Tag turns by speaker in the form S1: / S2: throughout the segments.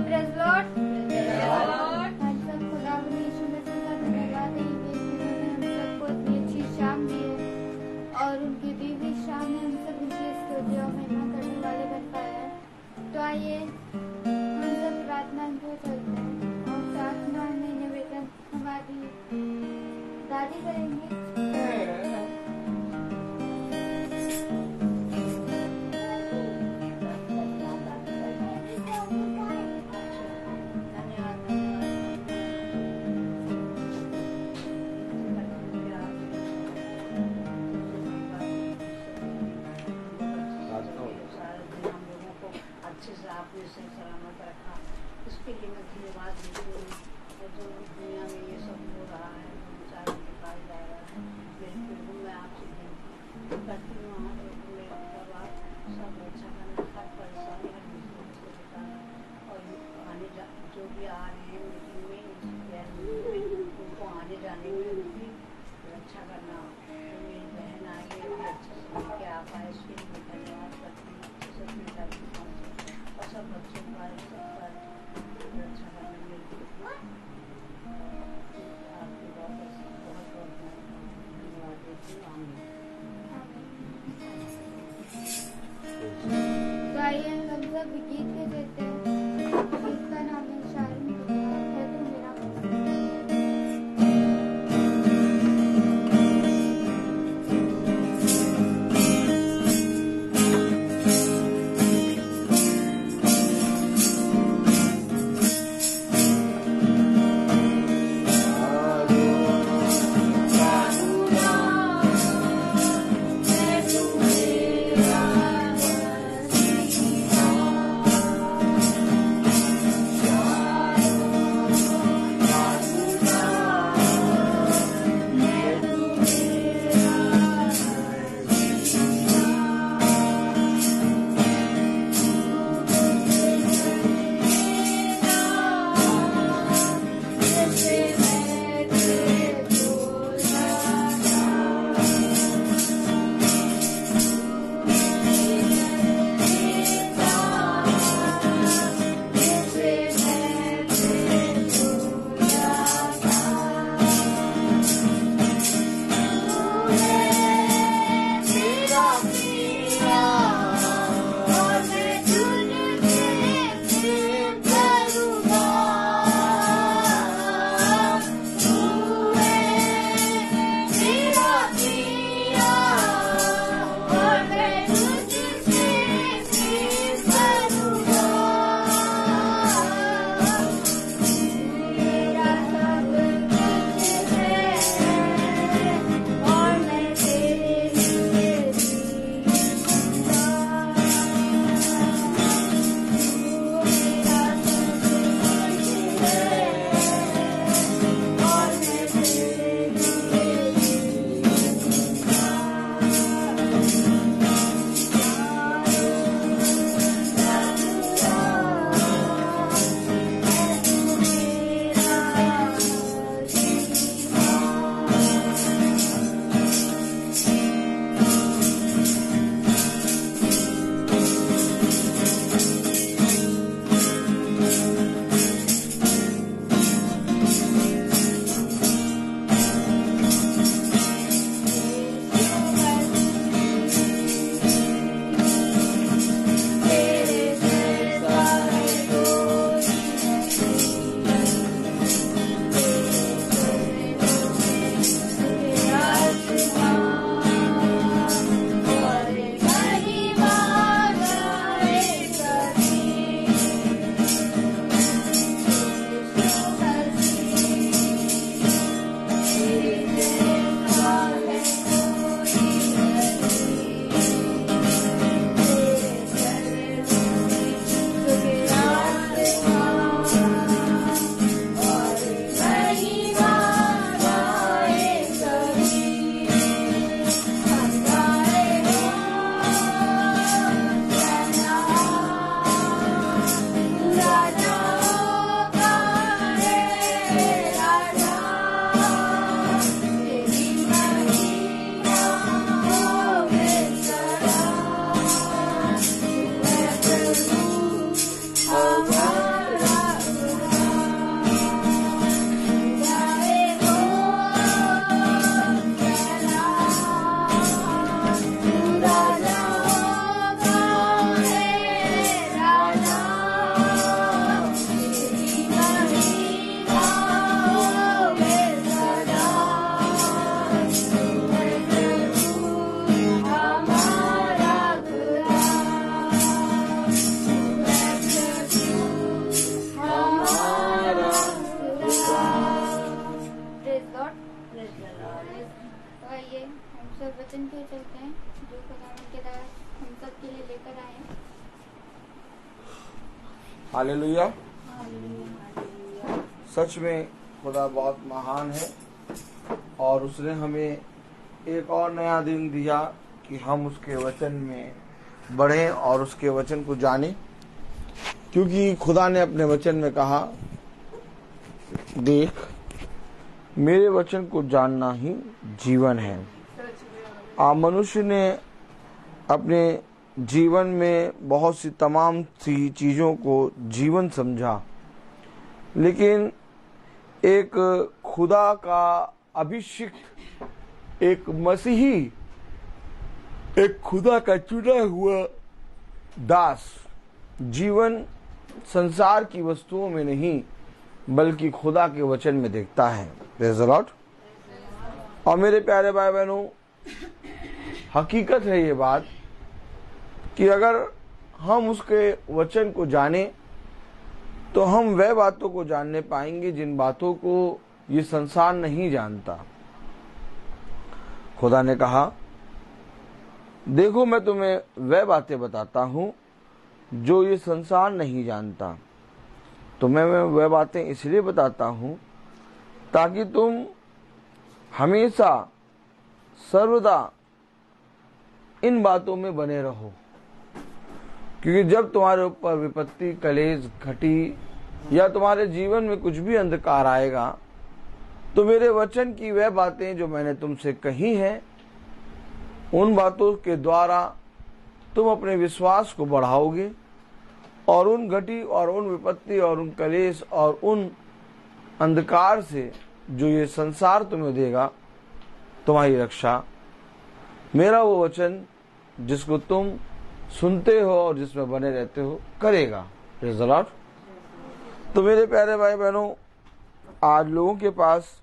S1: Praise Lord. हम सब खुदावंद यीशु मसीह का धन्यवाद है कि उन्होंने हम सबको इतनी अच्छी शाम दी है और उनकी दी हुई शाम में हम सब उनकी स्तुति और महिमा करने वाले बन पाए हैं। तो आइए हम सब प्रार्थना को चलते हैं और प्रार्थना में निवेदन हमारी दादी करेंगे।
S2: अच्छे से आपने सही सलामत रखा, इसके लिए मैं धन्यवाद देती हूँ। जो दुनिया में ये सब हो रहा है, चाहे निकाल जा रहा है, मेरे प्रभु मैं आपसे विनती करती हूँ, आप मेरे परिवार सब अच्छा करना, हर परेशानी हर मुसीबत से बचाना और आने जा जो भी आ रहे हैं मीटिंग में उनको आने जाने में भी रक्षा करना। तो मेरी बहन आई है भी अच्छे से लेके आ पाए, इसके लिए मैं धन्यवाद करती हूँ। अच्छे से अपने घर में पहुँचे और सब बच्चों का सबका रक्षा करने में आपके बहुत बहुत धन्यवाद देती हूँ।
S1: तो आइए हम सब गीत के देते हैं। गीत का नाम है शायरी है तू मेरा
S3: Thank
S1: वचन पे चलते हैं जो खुदावंद के दास हम सब के लिए लेकर आए हैं।
S3: हालेलुया। सच में खुदा बहुत महान है और उसने हमें एक और नया दिन दिया कि हम उसके वचन में बढ़ें और उसके वचन को जानें, क्योंकि खुदा ने अपने वचन में कहा, देख मेरे वचन को जानना ही जीवन है। मनुष्य ने अपने जीवन में बहुत सी तमाम सी चीज़ों को जीवन समझा, लेकिन एक खुदा का अभिषिक्त, एक मसीही, एक खुदा का चुना हुआ दास जीवन संसार की वस्तुओं में नहीं बल्कि खुदा के वचन में देखता है। Praise the Lord. और मेरे प्यारे भाई बहनों, हकीकत है ये बात कि अगर हम उसके वचन को जाने तो हम वह बातों को जानने पाएंगे जिन बातों को ये संसार नहीं जानता। खुदा ने कहा, देखो मैं तुम्हें वह बातें बताता हूं जो ये संसार नहीं जानता। तुम्हें मैं वह बातें इसलिए बताता हूं ताकि तुम हमेशा सर्वदा इन बातों में बने रहो, क्योंकि जब तुम्हारे ऊपर विपत्ति, कलेश, घटी या तुम्हारे जीवन में कुछ भी अंधकार आएगा तो मेरे वचन की वह बातें जो मैंने तुमसे कही हैं, उन बातों के द्वारा तुम अपने विश्वास को बढ़ाओगे और उन घटी और उन विपत्ति और उन कलेश और उन अंधकार से जो ये संसार तुम्हें देगा, तुम्हारी रक्षा मेरा वो वचन जिसको तुम सुनते हो और जिसमें बने रहते हो करेगा। Praise the Lord. तो मेरे प्यारे भाई बहनों, आज लोगों के पास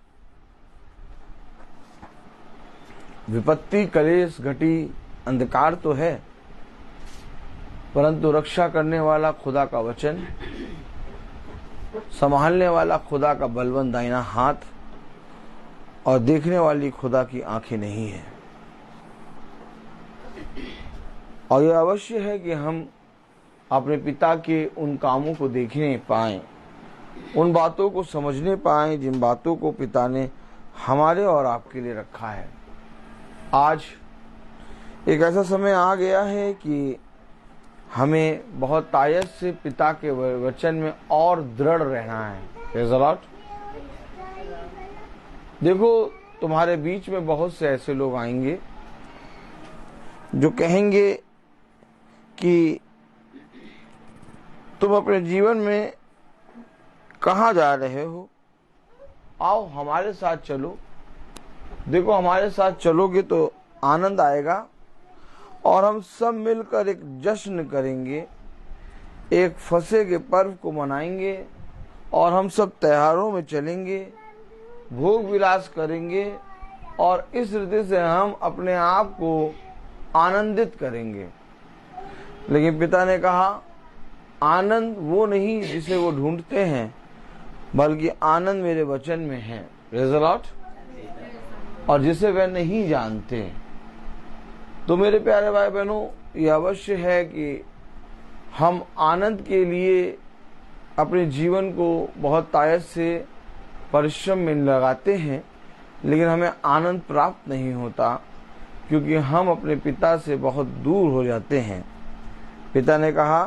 S3: विपत्ति, कलेश, घटी, अंधकार तो है, परंतु रक्षा करने वाला खुदा का वचन, संभालने वाला खुदा का बलवंत दाहिना हाथ और देखने वाली खुदा की आंखें नहीं है। और यह अवश्य है कि हम अपने पिता के उन कामों को देखने पाएं, उन बातों को समझने पाएं जिन बातों को पिता ने हमारे और आपके लिए रखा है। आज एक ऐसा समय आ गया है कि हमें बहुत तायत से पिता के वचन में और दृढ़ रहना है। Praise the Lord. देखो, तुम्हारे बीच में बहुत से ऐसे लोग आएंगे जो कहेंगे कि तुम अपने जीवन में कहाँ जा रहे हो, आओ हमारे साथ चलो। देखो, हमारे साथ चलोगे तो आनंद आएगा और हम सब मिलकर एक जश्न करेंगे, एक फसह के पर्व को मनाएंगे और हम सब त्योहारों में चलेंगे, भोग विलास करेंगे और इस रीति से हम अपने आप को आनंदित करेंगे। लेकिन पिता ने कहा, आनंद वो नहीं जिसे वो ढूंढते हैं, बल्कि आनंद मेरे वचन में है। Praise the Lord. और जिसे वे नहीं जानते। तो मेरे प्यारे भाई बहनों, यह अवश्य है कि हम आनंद के लिए अपने जीवन को बहुत तायत से परिश्रम में लगाते हैं, लेकिन हमें आनंद प्राप्त नहीं होता, क्योंकि हम अपने पिता से बहुत दूर हो जाते हैं। पिता ने कहा,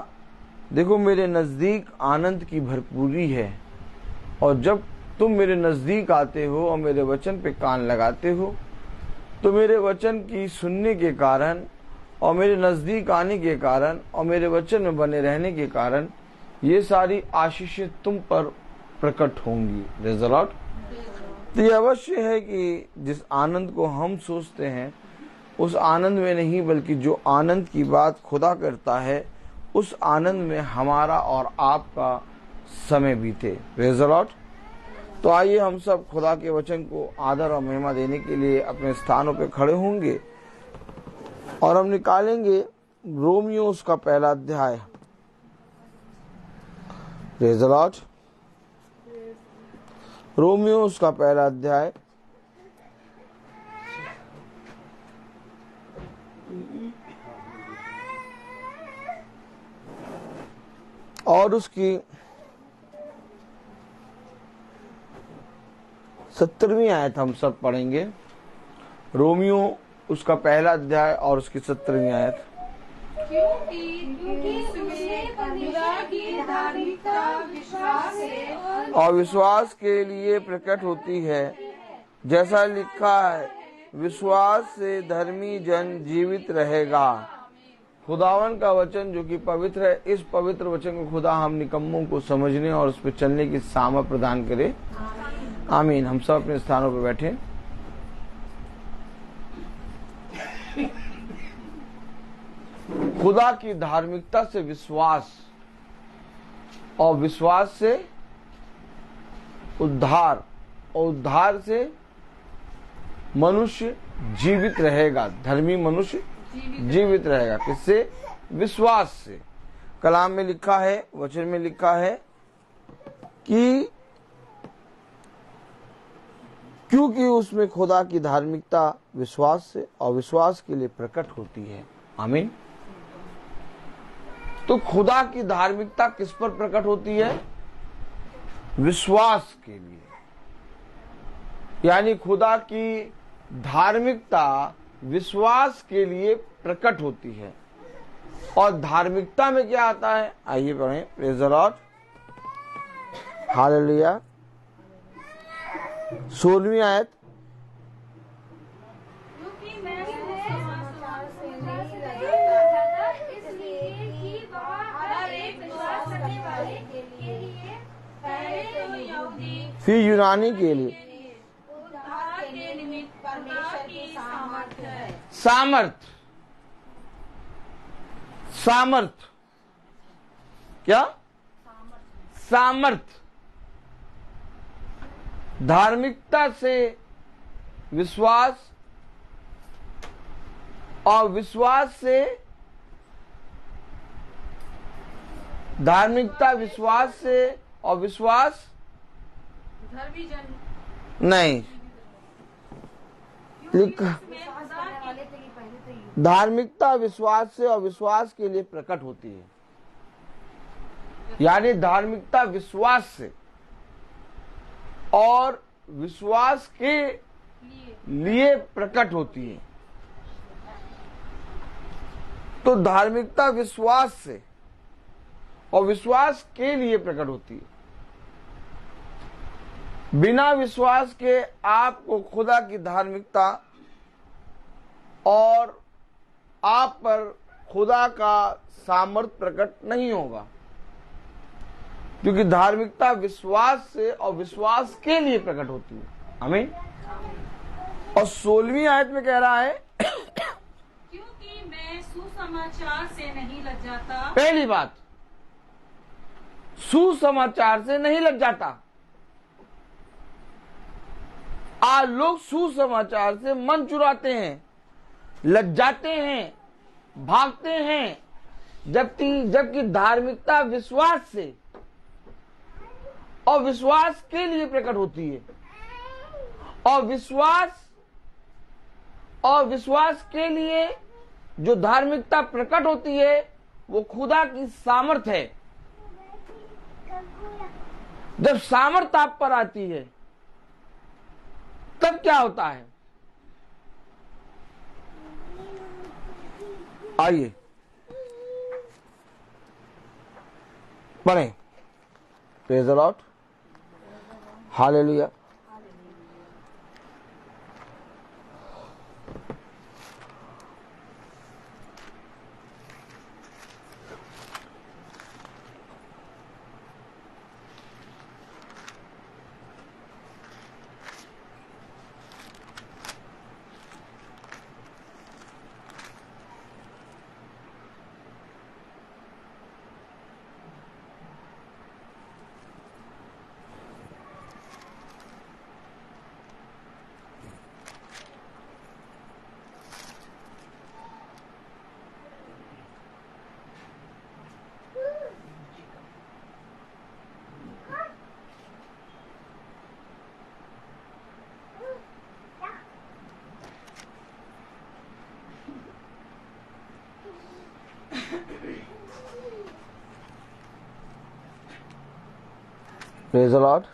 S3: देखो मेरे नज़दीक आनंद की भरपूरी है, और जब तुम मेरे नज़दीक आते हो और मेरे वचन पे कान लगाते हो तो मेरे वचन की सुनने के कारण और मेरे नज़दीक आने के कारण और मेरे वचन में बने रहने के कारण ये सारी आशीषें तुम पर प्रकट होंगी। Praise the Lord. तो ये अवश्य है कि जिस आनंद को हम सोचते हैं उस आनंद में नहीं, बल्कि जो आनंद की बात खुदा करता है उस आनंद में हमारा और आपका समय बीते। Praise the Lord. तो आइए हम सब खुदा के वचन को आदर और महिमा देने के लिए अपने स्थानों पे खड़े होंगे और हम निकालेंगे रोमियो उसका पहला अध्याय। Praise the Lord. रोमियो उसका पहला अध्याय और उसकी 17वीं आयत हम सब पढ़ेंगे। रोमियो उसका पहला अध्याय और उसकी 17वीं आयत।
S1: क्योंकि उसने परमेश्वर की धार्मिकता विश्वास से
S3: और विश्वास के लिए प्रकट होती है, जैसा लिखा है, विश्वास से धर्मी जन जीवित रहेगा। खुदावन का वचन जो कि पवित्र है, इस पवित्र वचन को खुदा हम निकम्मों को समझने और उस पर चलने की सामर्थ प्रदान करे। आमीन। हम सब अपने स्थानों पर बैठे। खुदा की धार्मिकता से विश्वास और विश्वास से उद्धार और उद्धार से मनुष्य जीवित रहेगा। धर्मी मनुष्य जीवित रहेगा। किससे? विश्वास से। कलाम में लिखा है, वचन में लिखा है कि क्योंकि उसमें खुदा की धार्मिकता विश्वास से और विश्वास के लिए प्रकट होती है। आमीन। तो खुदा की धार्मिकता किस पर प्रकट होती है? विश्वास के लिए। यानी खुदा की धार्मिकता विश्वास के लिए प्रकट होती है। और धार्मिकता में क्या आता है? आइए पढ़ें। Praise the lord. हालेलुया। 16वीं आयत।
S1: क्योंकि मैं समाचार से नहीं लजाता, इसलिए कि वह हर एक विश्वास करने वाले के लिए पहले तो यहूदी
S3: फिर यूनानी के लिए
S1: उद्धार के निमित्त परमेश्वर की सामर्थ्य है।
S3: सामर्थ। सामर्थ क्या? सामर्थ। धार्मिकता से विश्वास और विश्वास से धार्मिकता, विश्वास से और विश्वास
S4: धर्मी जन
S3: नहीं लिखा। धार्मिकता विश्वास से और विश्वास के लिए प्रकट होती है। यानी धार्मिकता विश्वास से और विश्वास के लिए प्रकट होती है। तो धार्मिकता विश्वास से और विश्वास के लिए प्रकट होती है। बिना विश्वास के आपको खुदा की धार्मिकता और आप पर खुदा का सामर्थ प्रकट नहीं होगा, क्योंकि धार्मिकता विश्वास से और विश्वास के लिए प्रकट होती है। आमीन। और 16वीं आयत में कह रहा है
S4: क्योंकि मैं सुसमाचार से नहीं लजाता।
S3: पहली बात, सुसमाचार से नहीं लग जाता। आज लोग सुसमाचार से मन चुराते हैं, लग जाते हैं, भागते हैं, जबकि धार्मिकता विश्वास से और विश्वास के लिए प्रकट होती है। और विश्वास के लिए जो धार्मिकता प्रकट होती है वो खुदा की सामर्थ है। जब सामर्थ आप पर आती है तब क्या होता है? आइए पढ़ें। Praise the lord. Hallelujah. Praise the Lord.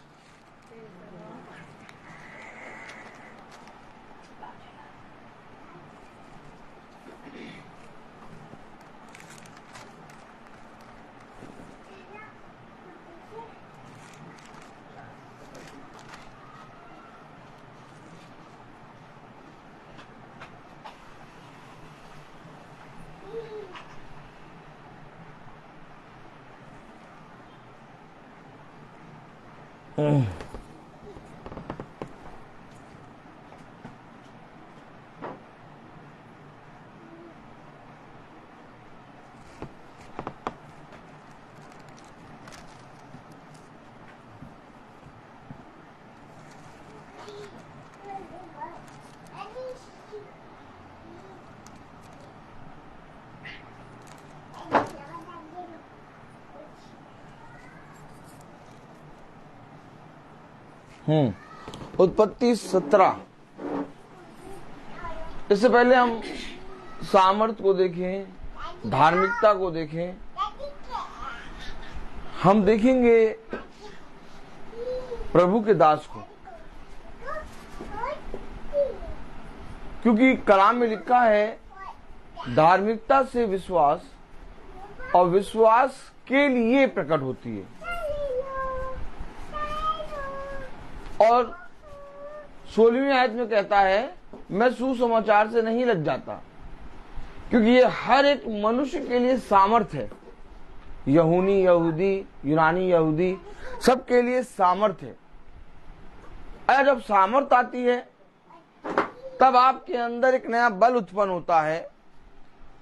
S3: उत्पत्ति 17। इससे पहले हम सामर्थ को देखें, धार्मिकता को देखें। हम देखेंगे प्रभु के दास को, क्योंकि कलाम में लिखा है धार्मिकता से विश्वास और विश्वास के लिए प्रकट होती है। और 16वीं आयत में कहता है मैं सुसमाचार से नहीं लज जाता, क्योंकि ये हर एक मनुष्य के लिए सामर्थ है। यहूनी यहूदी, यूनानी यहूदी, सबके लिए सामर्थ है। अगर जब सामर्थ आती है तब आपके अंदर एक नया बल उत्पन्न होता है।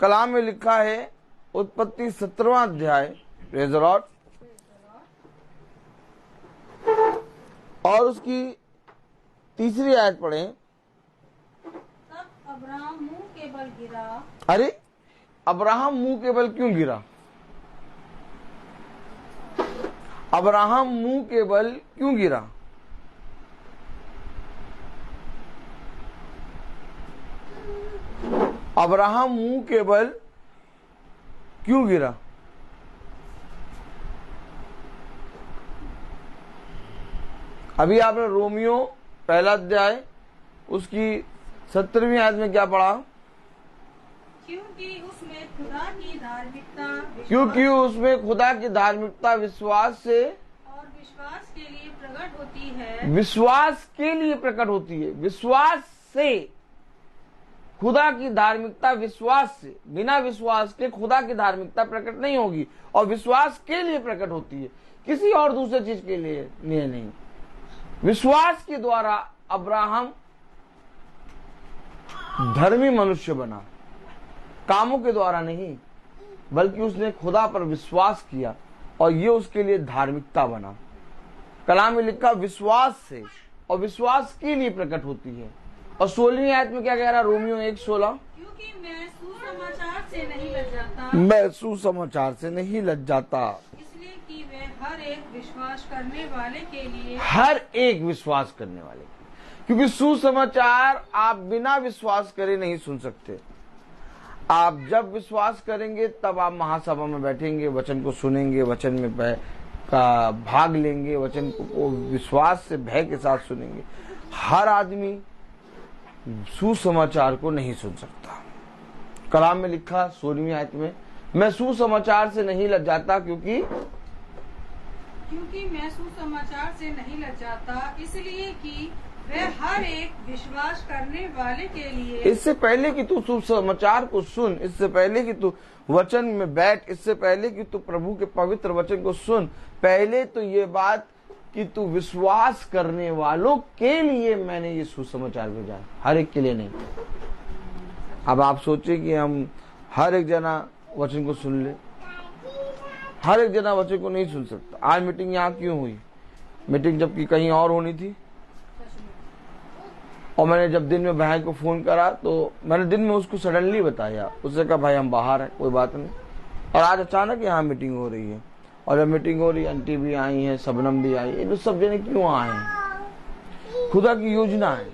S3: कलाम में लिखा है उत्पत्ति 17वां अध्याय, प्रेज़ द लॉर्ड, और उसकी 3री आयत पढ़ें।
S4: तब अब्राहम मुंह के बल गिरा।
S3: अरे अब्राहम मुंह के बल क्यों गिरा? अब्राहम मुंह के बल क्यों गिरा? अब्राहम मुंह के बल क्यों गिरा? अभी आपने रोमियो 1 अध्याय उसकी 17वीं आयत में क्या पढ़ा?
S4: क्योंकि उसमें खुदा की धार्मिकता विश्वास से और विश्वास के लिए प्रकट होती है।
S3: विश्वास के लिए प्रकट होती है। विश्वास से खुदा की धार्मिकता, विश्वास से, बिना विश्वास के खुदा की धार्मिकता प्रकट नहीं होगी। और विश्वास के लिए प्रकट होती है, किसी और दूसरे चीज के लिए नहीं। विश्वास के द्वारा अब्राहम धर्मी मनुष्य बना, कामों के द्वारा नहीं, बल्कि उसने खुदा पर विश्वास किया और ये उसके लिए धार्मिकता बना। कलाम में लिखा विश्वास से और विश्वास के लिए प्रकट होती है। और 16वीं आयत में क्या कह रहा? रोमियो 1:16,
S4: क्योंकि मैं सुसमाचार से नहीं लज जाता।
S3: मैं सुसमाचार से नहीं लज जाता,
S4: इसलिए कि वे हर एक विश्वास करने वाले के लिए,
S3: हर एक विश्वास करने वाले, क्योंकि सुसमाचार आप बिना विश्वास करे नहीं सुन सकते। आप जब विश्वास करेंगे तब आप महासभा में बैठेंगे, वचन को सुनेंगे, वचन में का भाग लेंगे, वचन को विश्वास से, भय के साथ सुनेंगे। हर आदमी सुसमाचार को नहीं सुन सकता। कलाम में लिखा 16वीं आयत में, मैं सुसमाचार से नहीं लज जाता, क्योंकि
S4: मैं सुसमाचार से नहीं लज जाता, इसलिए कि वे हर एक विश्वास करने वाले के लिए।
S3: इससे पहले कि तू सुसमाचार को सुन, इससे पहले कि तू वचन में बैठ, इससे पहले कि तू प्रभु के पवित्र वचन को सुन, पहले तो ये बात कि तू विश्वास करने वालों के लिए मैंने ये सुसमाचार भेजा, हर एक के लिए नहीं। अब आप सोचिए कि हम हर एक जना वचन को सुन ले, हर एक जना वचन को नहीं सुन सकता। आज मीटिंग यहाँ क्यों हुई? मीटिंग जबकि कहीं और होनी थी। और मैंने जब दिन में भाई को फोन करा तो मैंने दिन में उसको सडनली बताया, उससे कहा भाई हम बाहर हैं, कोई बात नहीं। और आज अचानक यहाँ मीटिंग हो रही है, और जब मीटिंग हो रही है आंटी भी आई है, सबनम भी आई है, तो सब जने क्यों आए हैं? खुदा की योजना है।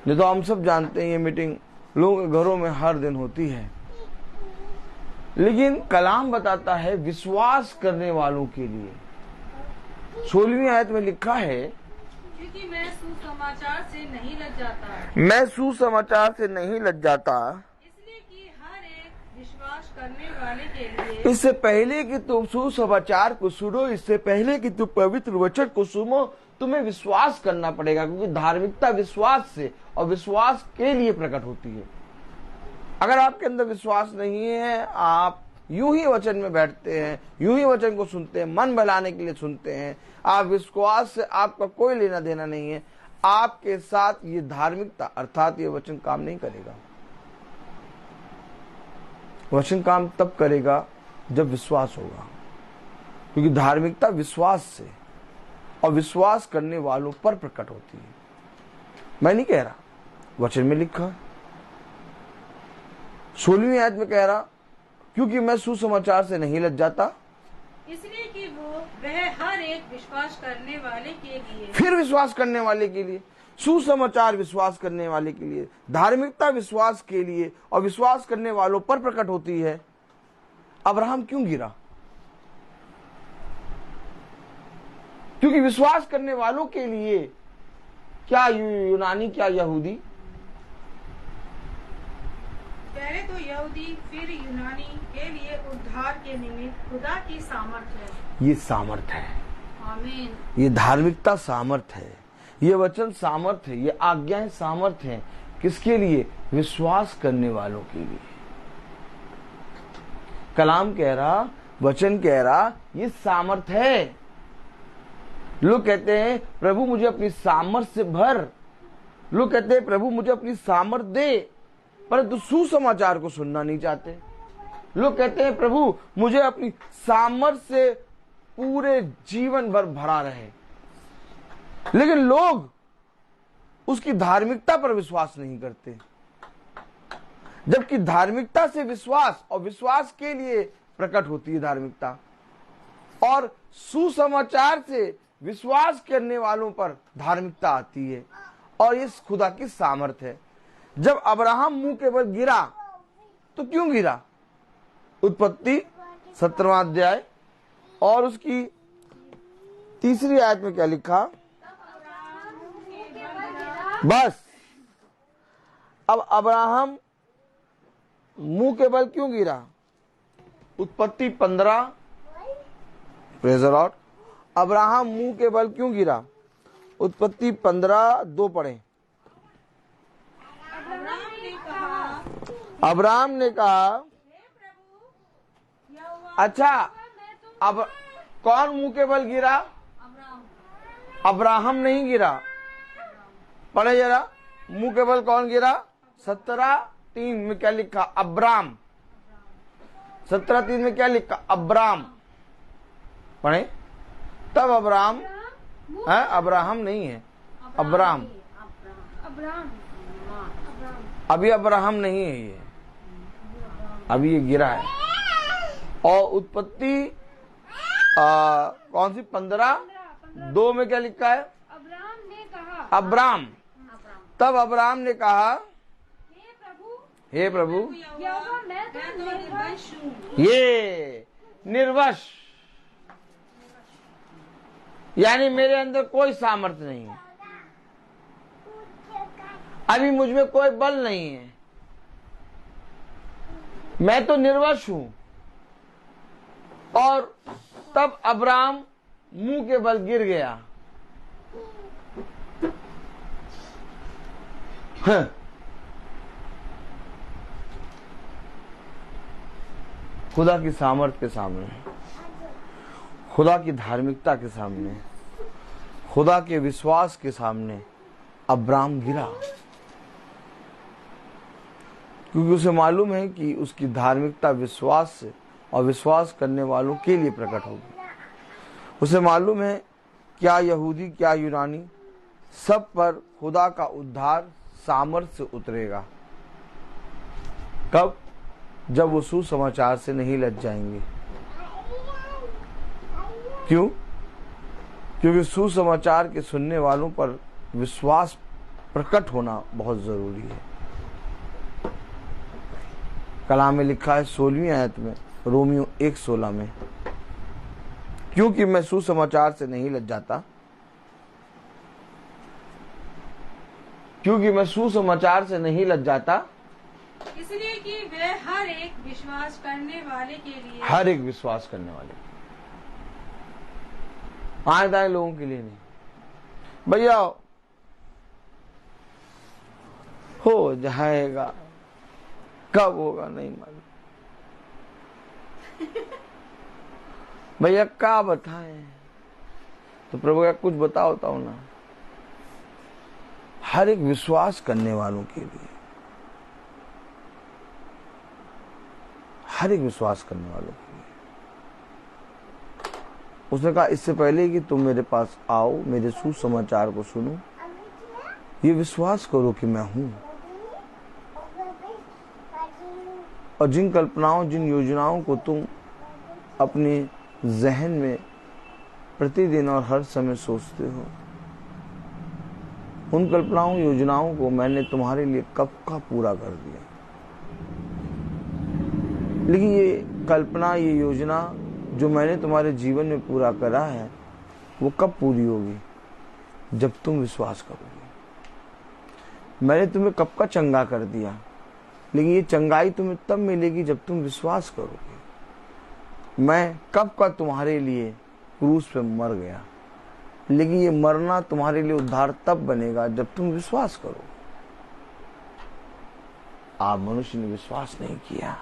S3: नहीं तो हम सब जानते हैं ये मीटिंग लोगों के घरों में हर दिन होती है, लेकिन कलाम बताता है विश्वास करने वालों के लिए। 16वीं आयत में लिखा है,
S4: क्योंकि मैं सुसमाचार से नहीं लज्जाता,
S3: मैं सुसमाचार से नहीं लज्जाता,
S4: इसलिए कि हर एक विश्वास करने वाले के लिए
S3: इससे पहले कि तुम सुसमाचार को सुनो, इससे पहले कि तुम पवित्र वचन को सुनो, तुम्हें विश्वास करना पड़ेगा, क्योंकि धार्मिकता विश्वास से और विश्वास के लिए प्रकट होती है। अगर आपके अंदर विश्वास नहीं है, आप यूं ही वचन में बैठते हैं, यूं ही वचन को सुनते हैं, मन बहलाने के लिए सुनते हैं, आप विश्वास से आपका कोई लेना देना नहीं है, आपके साथ ये धार्मिकता अर्थात ये वचन काम नहीं करेगा। वचन काम तब करेगा जब विश्वास होगा, क्योंकि धार्मिकता विश्वास से और विश्वास करने वालों पर प्रकट होती है। मैं नहीं कह रहा, वचन में लिखा है। 16वीं आयत में कह रहा, क्योंकि मैं सुसमाचार से नहीं लज्जाता,
S4: इसलिए कि वह हर एक विश्वास करने वाले के लिए,
S3: फिर विश्वास करने वाले के लिए, सुसमाचार विश्वास करने वाले के लिए, धार्मिकता विश्वास के लिए और विश्वास करने वालों पर प्रकट होती है। अब्राहम क्यों गिरा? क्योंकि विश्वास करने वालों के लिए, क्या यूनानी क्या यहूदी,
S4: पहले तो यहूदी फिर यूनानी के लिए उद्धार के निमित्त खुदा की सामर्थ है।
S3: ये सामर्थ है,
S4: आमीन।
S3: ये धार्मिकता सामर्थ है, ये वचन सामर्थ है, ये आज्ञाएं सामर्थ है। किसके लिए? विश्वास करने वालों के लिए। कलाम कह रहा, वचन कह रहा, ये सामर्थ है। लोग कहते हैं प्रभु मुझे अपनी सामर्थ से भर, लोग कहते हैं प्रभु मुझे अपनी सामर्थ दे, परंतु सुसमाचार को सुनना नहीं चाहते। लोग कहते हैं प्रभु मुझे अपनी सामर्थ से पूरे जीवन भर भरा रहे, लेकिन लोग उसकी धार्मिकता पर विश्वास नहीं करते। जबकि धार्मिकता से विश्वास और विश्वास के लिए प्रकट होती है धार्मिकता, और सुसमाचार से विश्वास करने वालों पर धार्मिकता आती है, और इस खुदा की सामर्थ है। जब अब्राहम मुंह के बल गिरा तो क्यों गिरा? उत्पत्ति 17वां अध्याय और उसकी 3री आयत में क्या लिखा? बस, अब अब्राहम मुंह के बल क्यों गिरा? उत्पत्ति 15, प्रेज़ द लॉर्ड। अब्राहम मुंह के बल क्यों गिरा? उत्पत्ति 15:2 पढ़ें। अब्राहम ने कहा, अच्छा, अब कौन मुंह के बल गिरा? अब्राहम नहीं गिरा। पढ़े जरा, मुंह के बल कौन गिरा? 17:3 में क्या लिखा? अब्राम। 17:3 में क्या लिखा? अब्राम। पढ़े, तब अब्राम है, अब्राहम नहीं है, अब्राम। अभी अब्राहम नहीं है ये, अभी ये गिरा है। और उत्पत्ति कौन सी 15:2 में क्या लिखा है?
S1: अब्राहम ने कहा,
S3: अब्राम। तब अब्राम ने कहा, हे प्रभु
S1: यहोवा मैं तो निर्वंश हूँ।
S3: ये निर्वश, यानी मेरे अंदर कोई सामर्थ्य नहीं है, अभी मुझ में कोई बल नहीं है, मैं तो निर्वश हूं। और तब अब्राम मुंह के बल गिर गया। खुदा की सामर्थ के सामने, खुदा की धार्मिकता के सामने, खुदा के विश्वास के सामने अब्राम गिरा, क्योंकि उसे मालूम है कि उसकी धार्मिकता विश्वास से और विश्वास करने वालों के लिए प्रकट होगी। उसे मालूम है क्या यहूदी क्या यूनानी, सब पर खुदा का उद्धार सामर्थ्य से उतरेगा। कब? जब वो सुसमाचार से नहीं लज जाएंगे। क्यों? क्योंकि सुसमाचार के सुनने वालों पर विश्वास प्रकट होना बहुत जरूरी है। कलाम में लिखा है 16वीं आयत में, रोमियो 1:16 में, क्योंकि मैं सुसमाचार से नहीं लज्जाता, क्योंकि मैं सुसमाचार से नहीं लज्जाता,
S4: इसलिए कि वह हर एक विश्वास करने वाले के लिए,
S3: हर एक विश्वास करने वाले, आए दाए लोगों के लिए नहीं। भैया हो जाएगा, कब होगा नहीं मालूम। भैया क्या बताएं, तो प्रभु का कुछ बताओ ना। हर एक विश्वास करने वालों के लिए, हर एक विश्वास करने वालों के लिए। उसने कहा इससे पहले कि तुम मेरे पास आओ, मेरे सुसमाचार को सुनो, ये विश्वास करो कि मैं हूं, और जिन कल्पनाओं, जिन योजनाओं को तुम अपने जहन में प्रतिदिन और हर समय सोचते हो, उन कल्पनाओं, योजनाओं को मैंने तुम्हारे लिए कब का पूरा कर दिया। लेकिन ये कल्पना, ये योजना जो मैंने तुम्हारे जीवन में पूरा करा है, वो कब पूरी होगी? जब तुम विश्वास करोगे। मैंने तुम्हें कब का चंगा कर दिया, लेकिन ये चंगाई तुम्हें तब मिलेगी जब तुम विश्वास करोगे। मैं कब का तुम्हारे लिए क्रूस पे मर गया, लेकिन ये मरना तुम्हारे लिए उद्धार तब बनेगा जब तुम विश्वास करो। आप मनुष्य ने विश्वास नहीं किया।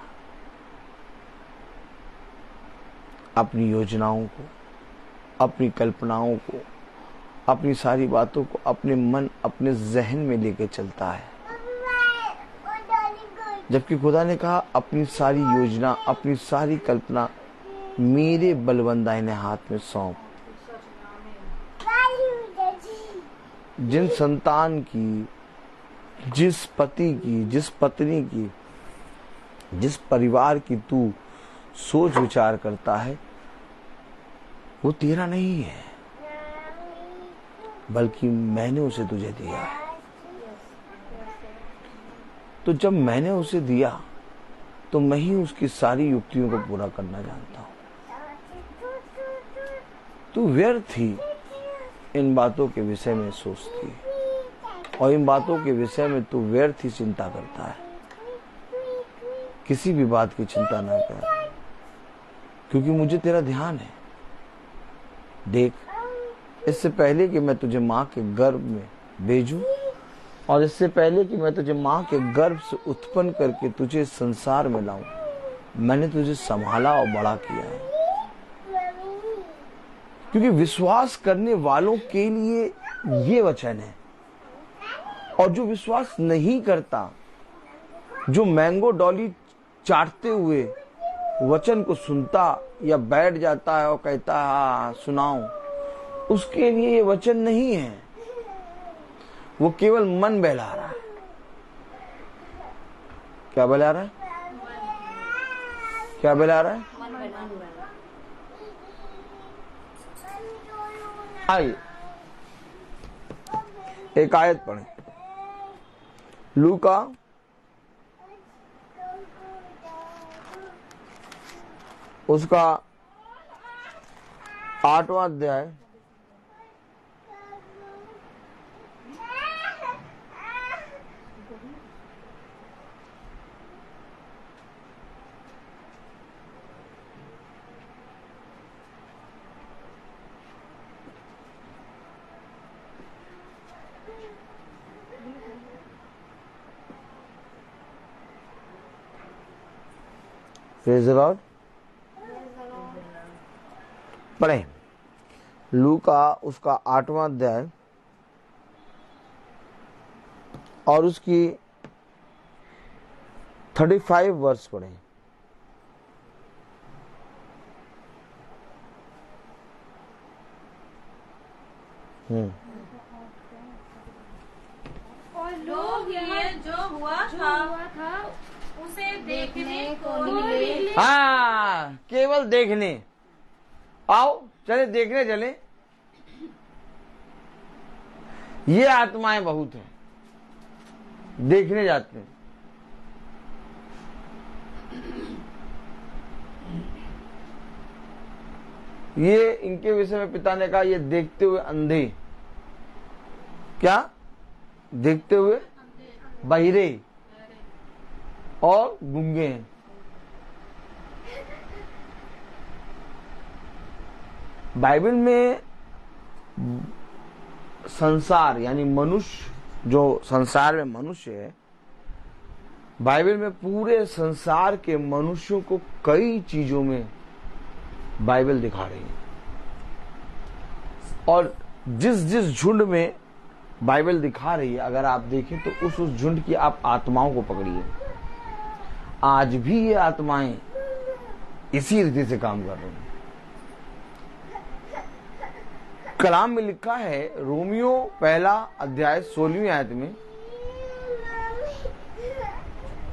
S3: अपनी योजनाओं को, अपनी कल्पनाओं को, अपनी सारी बातों को अपने मन, अपने जहन में लेके चलता है, जबकि खुदा ने कहा अपनी सारी योजना, अपनी सारी कल्पना मेरे बलवंदाइने हाथ में सौंप। जिन संतान की, जिस पति की, जिस पत्नी की, जिस परिवार की तू सोच विचार करता है, वो तेरा नहीं है, बल्कि मैंने उसे तुझे दिया है। तो जब मैंने उसे दिया, तो मैं ही उसकी सारी युक्तियों को पूरा करना जानता हूं। तू व्यर्थ ही इन बातों के विषय में सोचती है, और इन बातों के विषय में तू व्यर्थ ही चिंता करता है। किसी भी बात की चिंता ना कर, क्योंकि मुझे तेरा ध्यान है। देख, इससे पहले कि मैं तुझे माँ के गर्भ में भेजूं, और इससे पहले कि मैं तुझे माँ के गर्भ से उत्पन्न करके तुझे संसार में लाऊं, मैंने तुझे संभाला और बड़ा किया है। क्योंकि विश्वास करने वालों के लिए ये वचन है, और जो विश्वास नहीं करता, जो मैंगो डॉली चाटते हुए वचन को सुनता या बैठ जाता है और कहता है हाँ सुनाओ, उसके लिए ये वचन नहीं है। वो केवल मन बहला रहा है। क्या बहला रहा है? क्या बहला रहा है? आइए एक आयत पढ़े, लूका उसका 8वां अध्याय प्रेज़ द लॉर्ड पढ़े। लूका उसका 8वां अध्याय और उसकी 35 वर्ष पढ़े।
S4: और लोग ये जो हुआ था उसे देखने को निकले।
S3: हाँ, केवल देखने। आओ चले देखने चले। ये आत्माएं बहुत हैं, देखने जाते हैं। ये इनके विषय में पिता ने कहा, ये देखते हुए अंधे, क्या देखते हुए बहिरे और गूंगे हैं। बाइबल में संसार यानी मनुष्य, जो संसार में मनुष्य है, बाइबल में पूरे संसार के मनुष्यों को कई चीजों में बाइबल दिखा रही है। और जिस जिस झुंड में बाइबल दिखा रही है, अगर आप देखें तो उस झुंड की आप आत्माओं को पकड़िए। आज भी ये आत्माएं इसी रीति से काम कर रही हैं। कलाम में लिखा है, रोमियो 1 आयत में,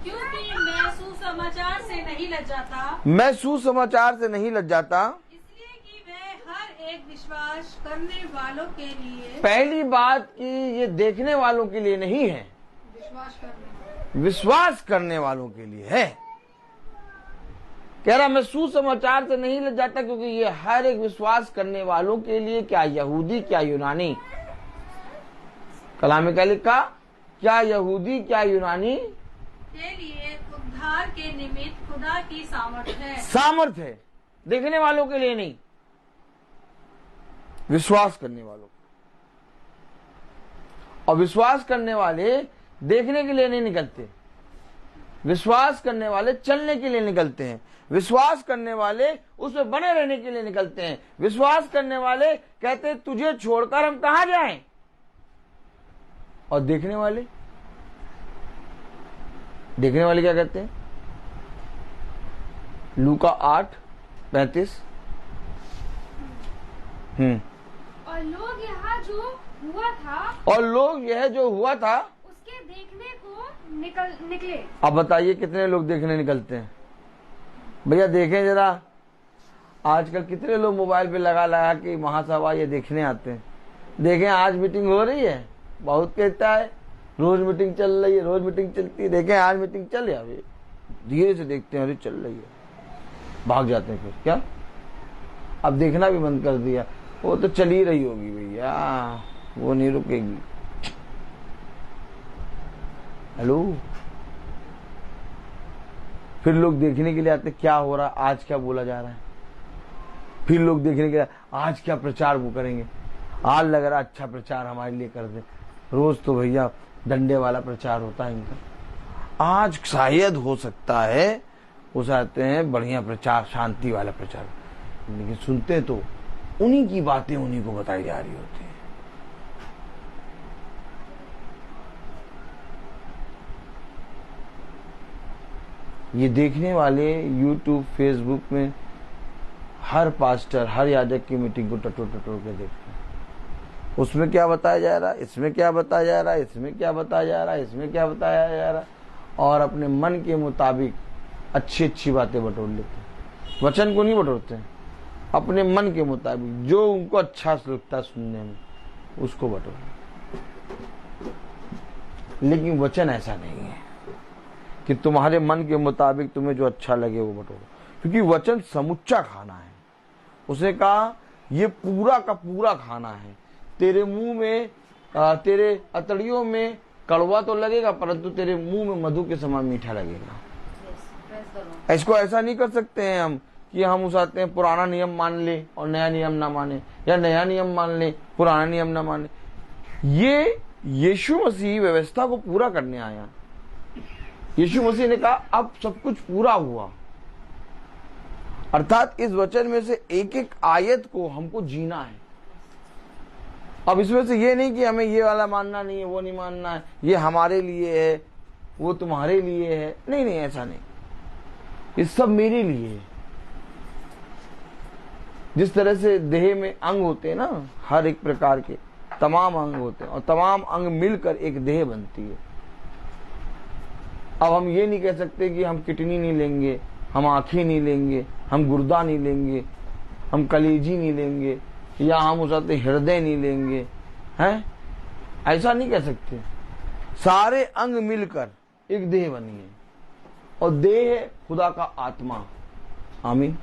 S4: क्योंकि मैं सुसमाचार से नहीं लज्जाता,
S3: मैं सुसमाचार से नहीं लज्जाता,
S4: इसलिए कि वह हर एक विश्वास करने वालों के लिए,
S3: पहली बात कि ये देखने वालों के लिए नहीं है, विश्वास करने वालों के लिए है। कह रहा मैं सुसमाचार से नहीं लज्जाता, क्योंकि ये हर एक विश्वास करने वालों के लिए, क्या यहूदी क्या यूनानी। कलाम में क्या लिखा, क्या यहूदी क्या यूनानी
S4: के लिए उद्धार के निमित्त खुदा की सामर्थ है।
S3: सामर्थ है, देखने वालों के लिए नहीं, विश्वास करने वालों। और विश्वास करने वाले देखने के लिए नहीं निकलते, विश्वास करने वाले चलने के लिए निकलते हैं, विश्वास करने वाले उसमें बने रहने के लिए निकलते हैं। विश्वास करने वाले कहते हैं तुझे छोड़कर हम कहां जाएं। और देखने वाले क्या कहते हैं, लूका 8:35।
S1: और लोग यहाँ जो हुआ था,
S3: और लोग यह जो हुआ था
S1: उसके देखने को निकले।
S3: अब बताइए कितने लोग देखने निकलते हैं। भैया देखें जरा, आजकल कितने लोग मोबाइल पे लगा के महासभा ये देखने आते हैं। देखें आज मीटिंग हो रही है, बहुत कहता है रोज मीटिंग चल रही है, रोज मीटिंग चलती है, देखें आज मीटिंग चल रही है, धीरे से देखते हैं, अरे चल रही है, भाग जाते हैं। फिर क्या, अब देखना भी बंद कर दिया, वो तो चल ही रही होगी भैया, वो नहीं रुकेगी। हेलो, फिर लोग देखने के लिए आते क्या हो रहा, आज क्या बोला जा रहा है। फिर लोग देखने के लिए आज क्या प्रचार वो करेंगे, आज लग रहा अच्छा प्रचार हमारे लिए कर दे। रोज तो भैया डंडे वाला प्रचार होता है इनका, आज शायद हो सकता है वो चाहते हैं बढ़िया प्रचार, शांति वाला प्रचार, लेकिन सुनते तो उन्हीं की बातें उन्हीं को बताई जा रही होती है। ये देखने वाले YouTube, Facebook में हर पास्टर, हर याजक की मीटिंग को टटोर के देखते हैं। उसमें क्या बताया जा रहा है, इसमें क्या बताया जा रहा है, इसमें क्या बताया जा रहा है, इसमें क्या बताया जा रहा है, और अपने मन के मुताबिक अच्छी अच्छी बातें बटोर लेते हैं। वचन को नहीं बटोरते हैं, अपने मन के मुताबिक जो उनको अच्छा लगता है सुनने में उसको बटोर। लेकिन वचन ऐसा नहीं है कि तुम्हारे मन के मुताबिक तुम्हें जो अच्छा लगे वो बटोरो, क्योंकि वचन समुच्चा खाना है। उसने कहा ये पूरा का पूरा खाना है। तेरे मुंह में, तेरे अतड़ियों में कड़वा तो लगेगा, परंतु तेरे मुंह में मधु के समान मीठा लगेगा। इसको ऐसा नहीं कर सकते हैं हम कि हम उसाते हैं पुराना नियम मान ले और नया नियम ना माने, या नया नियम मान ले पुराना नियम ना माने। ये यीशु मसीह व्यवस्था को पूरा करने आया। यीशु मसीह ने कहा अब सब कुछ पूरा हुआ, अर्थात इस वचन में से एक एक आयत को हमको जीना है। अब इसमें से ये नहीं कि हमें ये वाला मानना नहीं है, वो नहीं मानना है, ये हमारे लिए है, वो तुम्हारे लिए है। नहीं नहीं, ऐसा नहीं, ये सब मेरे लिए है। जिस तरह से देह में अंग होते हैं ना, हर एक प्रकार के तमाम अंग होते हैं और तमाम अंग मिलकर एक देह बनती है। अब हम ये नहीं कह सकते कि हम किडनी नहीं लेंगे, हम आंखें नहीं लेंगे, हम गुर्दा नहीं लेंगे, हम कलेजी नहीं लेंगे, या हम उसके हृदय नहीं लेंगे, हैं? ऐसा नहीं कह सकते। सारे अंग मिलकर एक देह बनी है, और देह है खुदा का आत्मा। आमीन।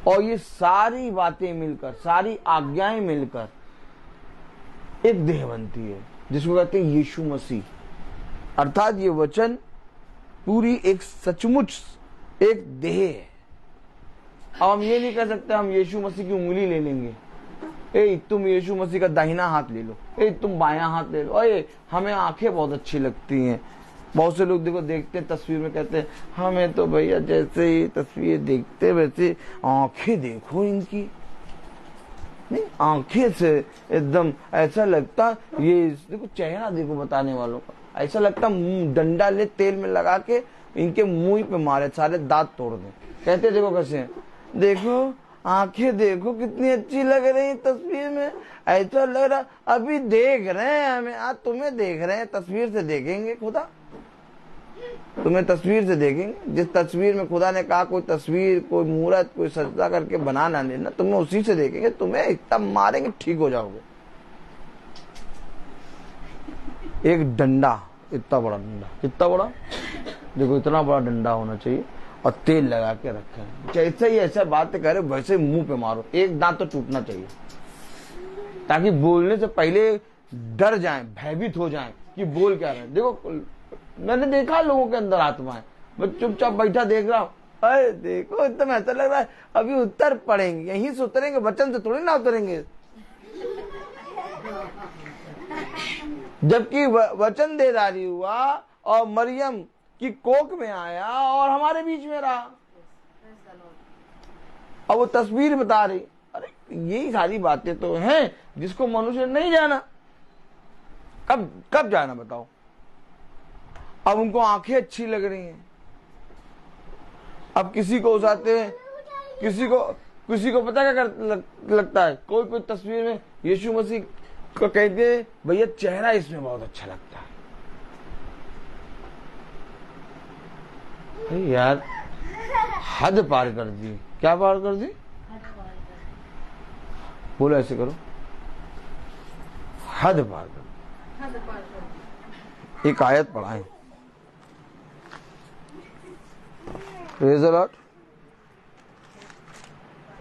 S3: और ये सारी बातें मिलकर, सारी आज्ञाएं मिलकर एक देह बनती है, जिसको कहते हैं यीशु मसीह। अर्थात ये वचन पूरी एक सचमुच एक देह है। अब हम ये नहीं कर सकते हम यीशु मसीह की उंगली ले लेंगे, ए तुम यीशु मसीह का दाहिना हाथ ले लो, ए तुम बायां हाथ ले लो, अरे हमें आंखें बहुत अच्छी लगती हैं। बहुत से लोग देखो देखते हैं तस्वीर में, कहते हैं हमें तो भैया जैसे ही तस्वीर देखते वैसे आंखें देखो इनकी, नहीं आंखें से एकदम ऐसा लगता, ये देखो चेहरा देखो बताने वालों का, ऐसा लगता डंडा ले तेल में लगा के इनके मुंह पे मारे, सारे दांत तोड़ दे। कहते देखो कैसे हैं, देखो आंखें देखो कितनी अच्छी लग रही है तस्वीर में, ऐसा लग रहा अभी देख रहे हैं हमें, आज तुम्हें देख रहे हैं, तस्वीर से देखेंगे खुदा, तुम्हें तस्वीर से देखेंगे। जिस तस्वीर में खुदा ने कहा कोई तस्वीर, कोई मूर्त, कोई सजदा करके बनाना लेना, तुम्हें उसी से देखेंगे, तुम्हें इतना मारेंगे ठीक हो जाओगे। एक डंडा, इतना बड़ा डंडा, कितना बड़ा देखो, इतना बड़ा डंडा होना चाहिए और तेल लगा के रखे हैं। जैसे ही ऐसा बात करे वैसे मुंह पे मारो, एक दांत तो टूटना चाहिए, ताकि बोलने से पहले डर जाएं, भयभीत हो जाएं कि बोल क्या रहे हैं। देखो मैंने देखा लोगों के अंदर आत्माएं, मैं चुपचाप बैठा देख रहा हूँ, अरे देखो एकदम ऐसा लग रहा है अभी उतर पड़ेंगे, यहीं से उतरेंगे, वचन से थोड़ी ना उतरेंगे। जबकि वचन देदारी हुआ और मरियम की कोख में आया और हमारे बीच में रहा, और वो तस्वीर बता रही। अरे यही सारी बातें तो हैं जिसको मनुष्य नहीं जाना। कब जाना बताओ। अब उनको आंखें अच्छी लग रही हैं, अब किसी को उठाते हैं, किसी को पता क्या लगता है, कोई तस्वीर में यीशु मसीह को कहते हैं भैया चेहरा इसमें बहुत अच्छा लगता है। यार हद पार कर दी। क्या पार कर दी? बोलो ऐसे करो, हद पार कर दी। एक आयत पढ़ाएं। Praise the lord,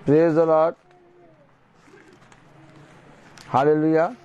S3: praise the lord, hallelujah.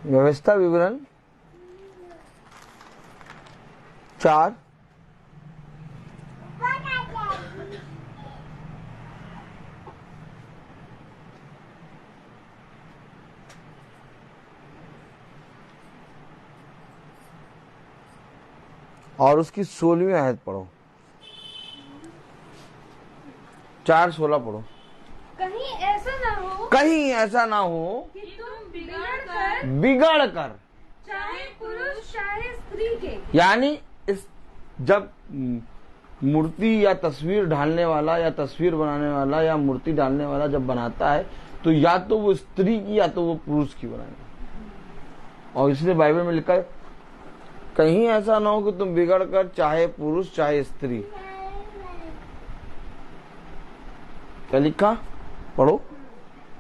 S3: व्यवस्था विवरण 4। और उसकी 16वीं आयत पढ़ो। 4:16 पढ़ो।
S1: कहीं ऐसा ना हो
S4: कि तुम
S3: बिगड़ कर
S1: चाहे पुरुष चाहे स्त्री के,
S3: यानी इस जब मूर्ति या तस्वीर ढालने वाला या तस्वीर बनाने वाला या मूर्ति डालने वाला जब बनाता है तो या तो वो स्त्री की या तो वो पुरुष की बनाएगा। और इसलिए बाइबल में लिखा है कहीं ऐसा ना हो कि तुम बिगड़ कर चाहे पुरुष चाहे स्त्री। क्या लिखा? पढ़ो।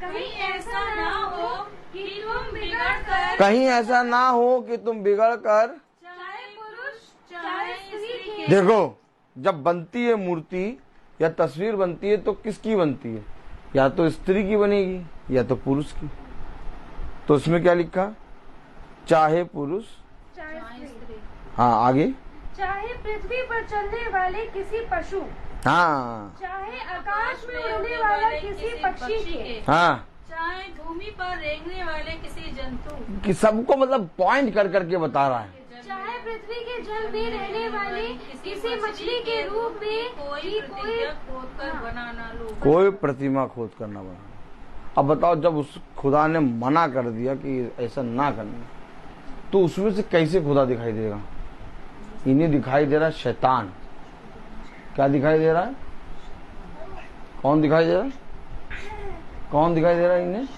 S1: कहीं ऐसा ना हो कि तुम बिगड़ कर,
S3: कहीं ऐसा ना हो कि तुम बिगड़ कर
S1: चाहे पुरुष चाहे स्त्री के।
S3: देखो जब बनती है मूर्ति या तस्वीर बनती है तो किसकी बनती है? या तो स्त्री की बनेगी या तो पुरुष की। तो उसमें क्या लिखा? चाहे पुरुष
S1: चाहे स्त्री।
S3: हाँ आगे।
S1: चाहे पृथ्वी पर चलने वाले किसी पशु,
S3: हाँ
S1: चाहे आकाश में उड़ने वाला किसी पक्षी के,
S3: हाँ,
S4: चाहे भूमि पर रेंगने वाले किसी जंतु
S3: कि सबको मतलब पॉइंट कर करके बता रहा है।
S1: चाहे पृथ्वी के जल में रहने वाले किसी मछली के रूप में
S4: कोई खोद कर बनाना लो।
S3: कोई प्रतिमा खोद कर ना बना। अब बताओ जब उस खुदा ने मना कर दिया कि ऐसा ना करना तो उसमें से कैसे खुदा दिखाई देगा? इन्हें दिखाई दे रहा है शैतान। क्या दिखाई दे रहा है? कौन दिखाई दे रहा है? कौन दिखाई दे रहा है इन्हें?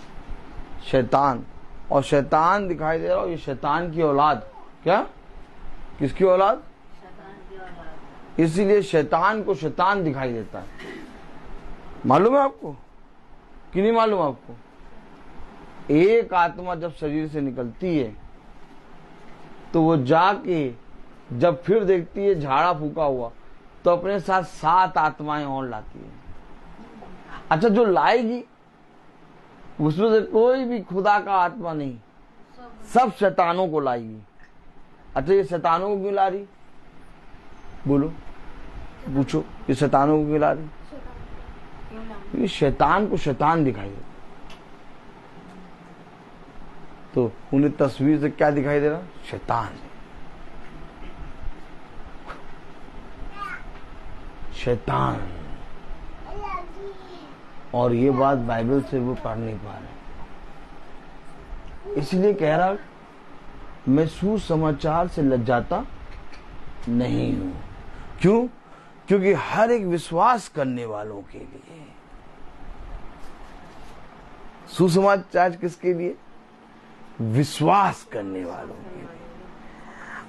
S3: शैतान। और शैतान दिखाई दे रहा हो, ये शैतान की औलाद। क्या? किसकी औलाद?
S2: शैतान की औलाद।
S3: इसीलिए शैतान को शैतान दिखाई देता है। मालूम है आपको कि नहीं मालूम आपको? एक आत्मा जब शरीर से निकलती है तो वो जाके जब फिर देखती है झाड़ा फूका हुआ, तो अपने साथ 7 आत्माएं और लाती है। अच्छा, जो लाएगी उसमें से कोई भी खुदा का आत्मा नहीं, सब शैतानों को लाएगी। अच्छा, ये शैतानों को क्यों ला रही? बोलो, पूछो, ये शैतानों को क्यों ला रही? ये शैतान को शैतान दिखाई देता। तो उन्हें तस्वीर से क्या दिखाई दे रहा? शैतान। शैतान। और ये बात बाइबल से वो पढ़ नहीं पा रहे, इसलिए कह रहा मैं सुसमाचार से लज्जाता नहीं हूं। क्यों? क्योंकि हर एक विश्वास करने वालों के लिए। सुसमाचार किसके लिए? विश्वास करने वालों के लिए।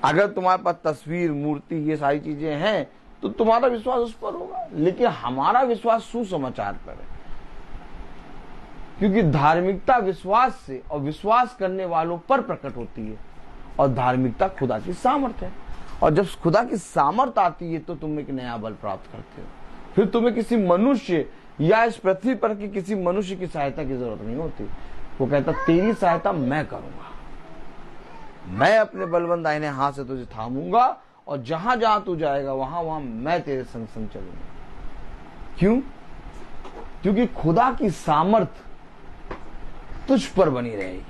S3: अगर तुम्हारे पास तस्वीर, मूर्ति, ये सारी चीजें हैं तो तुम्हारा विश्वास उस पर होगा, लेकिन हमारा विश्वास सुसमाचार पर है। क्योंकि धार्मिकता विश्वास से और विश्वास करने वालों पर प्रकट होती है, और धार्मिकता खुदा की सामर्थ है। और जब खुदा की सामर्थ आती है तो तुम एक नया बल प्राप्त करते हो। फिर तुम्हें किसी मनुष्य या इस पृथ्वी पर की किसी मनुष्य की सहायता की जरूरत नहीं होती। वो कहता तेरी सहायता मैं करूंगा, मैं अपने बलवंत दाहिने हाथ से तुझे थामूंगा, और जहां जहां तू जाएगा वहां वहां मैं तेरे संग संग चलूंगा। क्यों? क्योंकि खुदा की सामर्थ तुझ पर बनी रहेगी।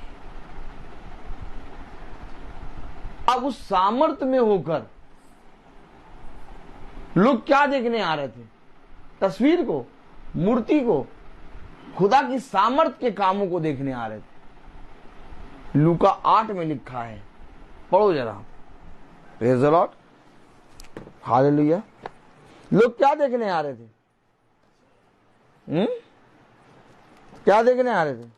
S3: अब उस सामर्थ में होकर लोग क्या देखने आ रहे थे? तस्वीर को, मूर्ति को? खुदा की सामर्थ के कामों को देखने आ रहे थे। लूका 8 में लिखा है, पढ़ो जरा। Praise the lord, hallelujah. लोग क्या देखने आ रहे थे? क्या देखने आ रहे थे?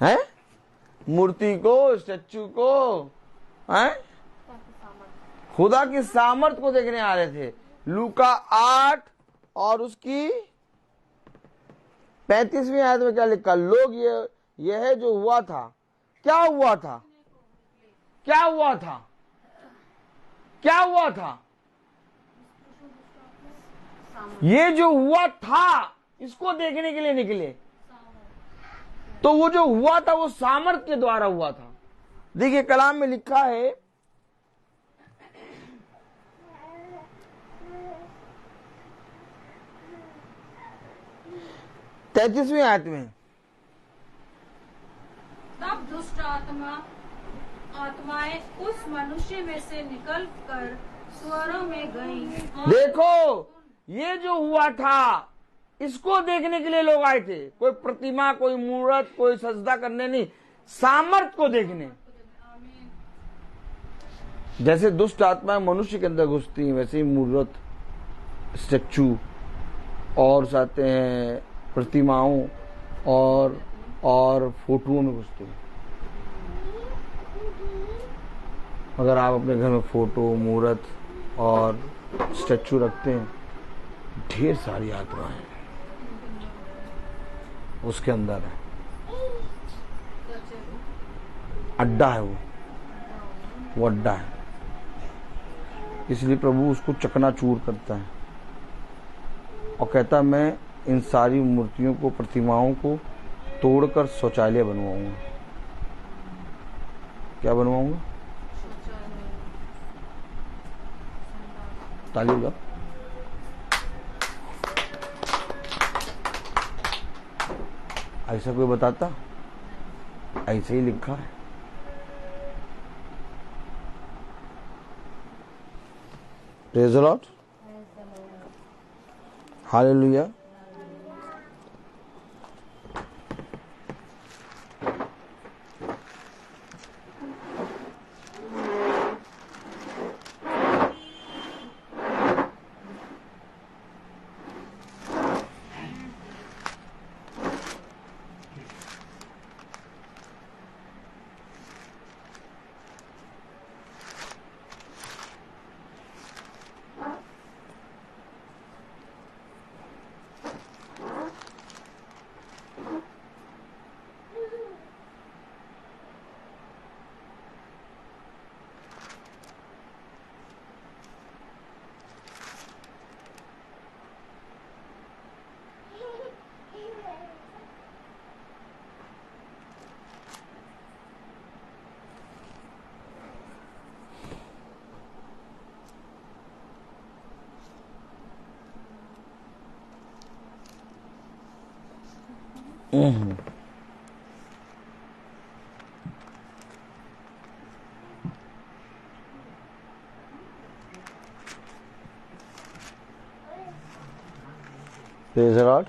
S3: हैं? मूर्ति को, स्टैचू को, हैं? खुदा की सामर्थ को देखने आ रहे थे। लूका 8 और उसकी 35वीं आयत में क्या लिखा? लोग ये है जो हुआ था। क्या हुआ था? क्या हुआ था? क्या हुआ था? ये जो हुआ था इसको देखने के लिए निकले। तो वो जो हुआ था वो सामर्थ के द्वारा हुआ था। देखिए कलाम में लिखा है, तैतीसवीं आयत में,
S4: तब दुष्ट आत्माएं उस मनुष्य में से निकल कर स्वरों में गईं।
S3: देखो ये जो हुआ था इसको देखने के लिए लोग आए थे। कोई प्रतिमा, कोई मूर्त, कोई सजदा करने नहीं, सामर्थ को देखने। जैसे दुष्ट आत्माएं मनुष्य के अंदर घुसती हैं, वैसे ही मूर्त, स्टैचू और चाहते हैं प्रतिमाओं और फोटोओं में घुसते हैं। अगर आप अपने घर में फोटो, मूर्त और स्टैचू रखते हैं, ढेर सारी आत्माएं उसके अंदर है। अड्डा है वो अड्डा है। इसलिए प्रभु उसको चकनाचूर करता है और कहता है मैं इन सारी मूर्तियों को, प्रतिमाओं को तोड़कर शौचालय बनवाऊंगा। क्या बनवाऊंगा? ताली बजाओ। ऐसा कोई बताता? ऐसे ही लिखा है। Praise the lord, hallelujah. Hmm. Praise the Lord.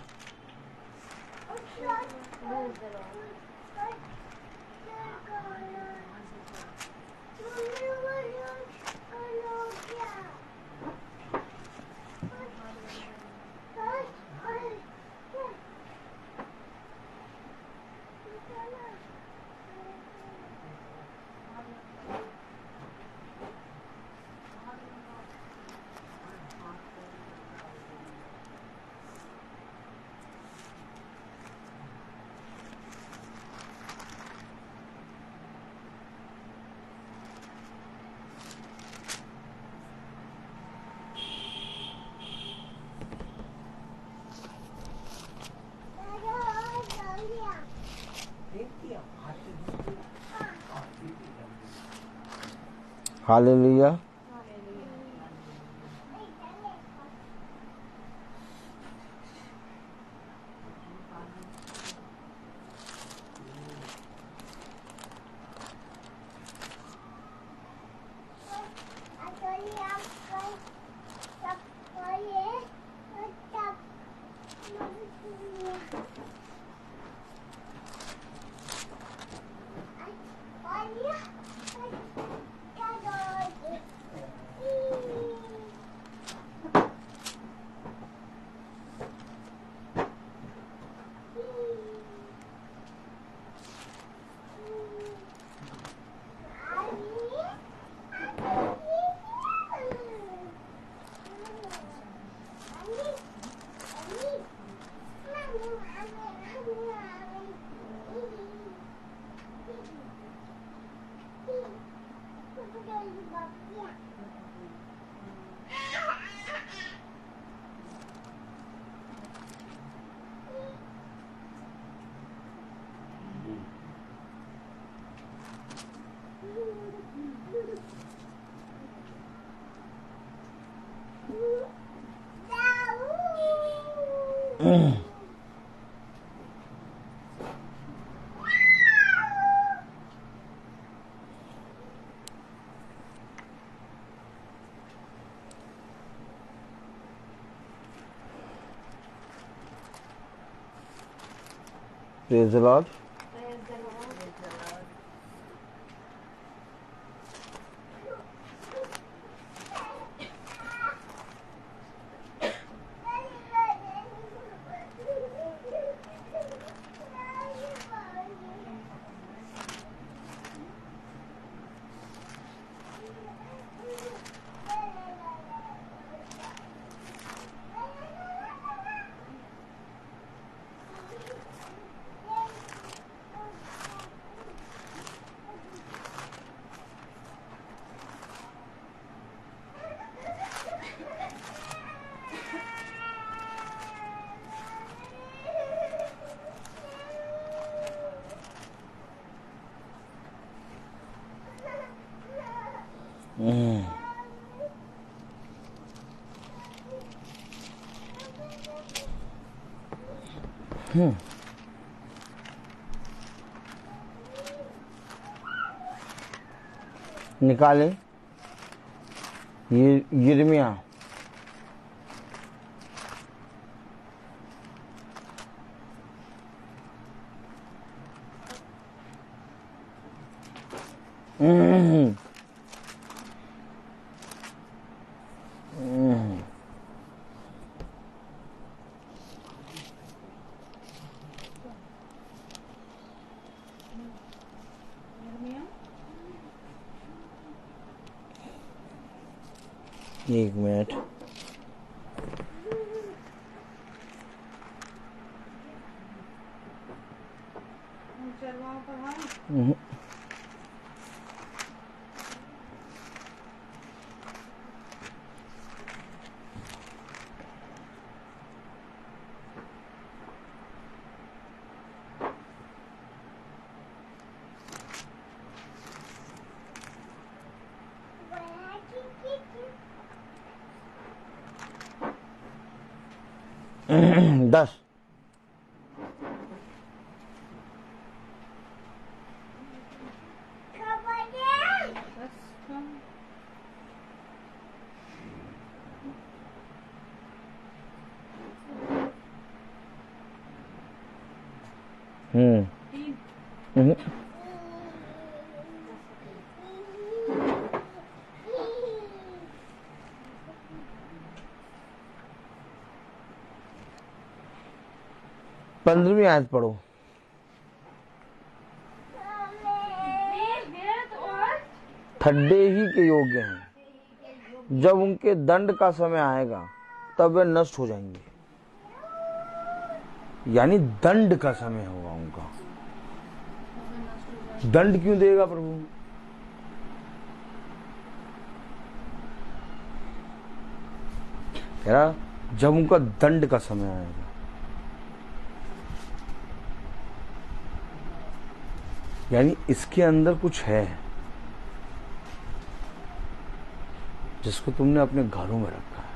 S3: Hallelujah. Praise the Lord. निकाले ये यिर्मयाह एक मिनट
S4: चरवाहों पर है।
S3: 3। 15वीं आयत पढ़ो। ठड्डे ही के योग्य हैं, जब उनके दंड का समय आएगा तब वे नष्ट हो जाएंगे। यानी दंड का समय होगा उनका। दंड क्यों देगा प्रभु? कह रहा जब उनका दंड का समय आएगा। यानी इसके अंदर कुछ है जिसको तुमने अपने घरों में रखा है,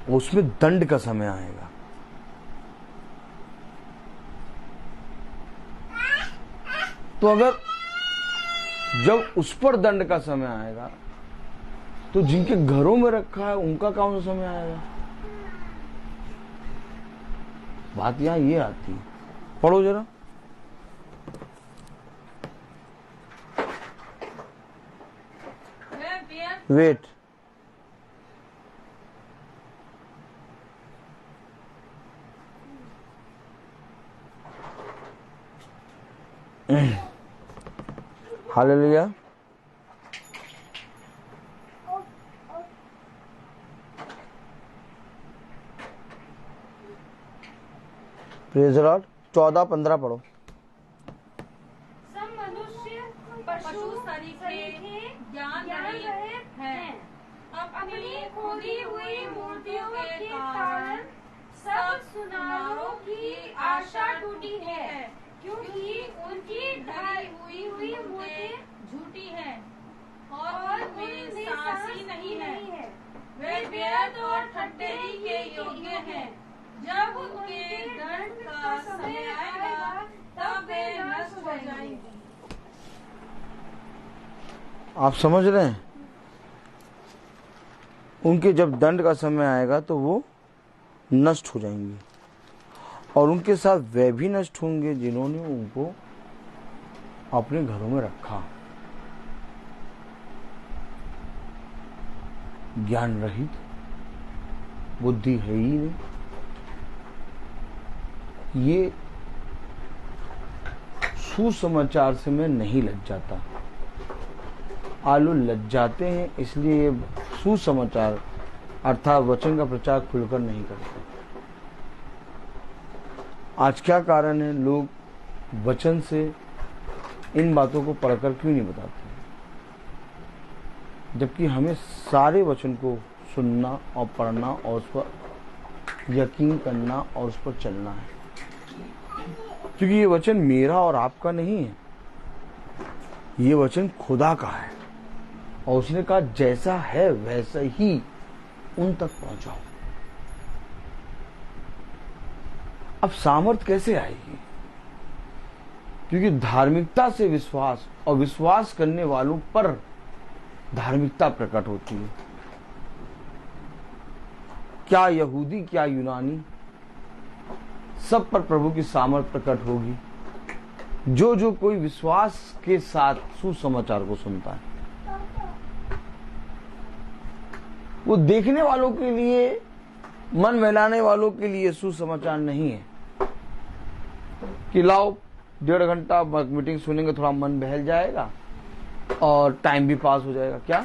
S3: उसमें दंड का समय आएगा। तो अगर जब उस पर दंड का समय आएगा तो जिनके घरों में रखा है उनका कौन सा समय आएगा? बात यहां ये आती है। पढ़ो जरा। Wait. Hallelujah. Praise the lord. 14-15 पढ़ो।
S1: सब मनुष्य पशु सरीखे
S4: ज्ञान रहित हैं,
S1: अपनी खोदी हुई मूर्तियों के कारण सब सुनारों की आशा टूटी है, क्योंकि उनकी ढाई हुई मूर्तें
S4: झूठी हैं
S1: और
S4: उनमें सांसी नहीं है। वे व्यर्थ और ठट्ठे ही के योग्य हैं। जब उनके दंड का समय आएगा तब वे नष्ट हो जाएंगे।
S3: आप समझ रहे हैं? उनके जब दंड का समय आएगा तो वो नष्ट हो जाएंगे, और उनके साथ वे भी नष्ट होंगे जिन्होंने उनको अपने घरों में रखा। ज्ञान रहित, बुद्धि है ही नहीं। ये सुसमाचार से मैं नहीं लज जाता। आलू लज जाते हैं, इसलिए ये सुसमाचार अर्थात वचन का प्रचार खुलकर नहीं करते। आज क्या कारण है? लोग वचन से इन बातों को पढ़कर क्यों नहीं बताते, जबकि हमें सारे वचन को सुनना और पढ़ना और उस पर यकीन करना और उस पर चलना है, क्योंकि ये वचन मेरा और आपका नहीं है, ये वचन खुदा का है। और उसने कहा जैसा है वैसा ही उन तक पहुंचाओ। अब सामर्थ कैसे आएगी? क्योंकि धार्मिकता से विश्वास और विश्वास करने वालों पर धार्मिकता प्रकट होती है। क्या यहूदी क्या यूनानी, सब पर प्रभु की सामर्थ प्रकट होगी। जो जो कोई विश्वास के साथ सुसमाचार को सुनता है, वो देखने वालों के लिए, मन बहलाने वालों के लिए सुसमाचार नहीं है कि लाओ 1.5 घंटा मीटिंग सुनेंगे, थोड़ा मन बहल जाएगा और टाइम भी पास हो जाएगा। क्या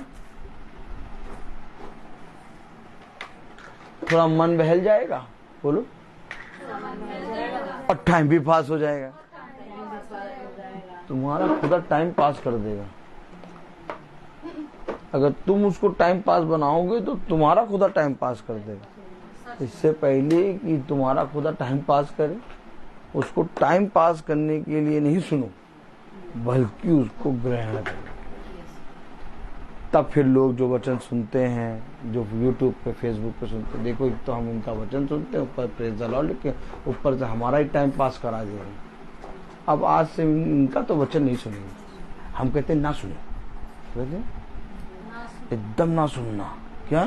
S3: थोड़ा मन बहल जाएगा? बोलो। और टाइम भी पास हो जाएगा। तुम्हारा खुदा टाइम पास कर देगा। अगर तुम उसको टाइम पास बनाओगे तो तुम्हारा खुदा टाइम पास कर देगा। इससे पहले कि तुम्हारा खुदा टाइम पास करे, उसको टाइम पास करने के लिए नहीं सुनो, बल्कि उसको ग्रहण करो। तब फिर लोग जो वचन सुनते हैं, जो यूट्यूब पे फेसबुक पे सुनते हैं, देखो एक तो हम उनका वचन सुनते हैं, ऊपर प्रेज़ द लॉर्ड लिख के ऊपर से हमारा ही टाइम पास करा दे रहे हैं। अब आज से इनका तो वचन नहीं सुनेंगे। हम कहते हैं ना सुने, कहते हैं एकदम ना सुनना। क्या?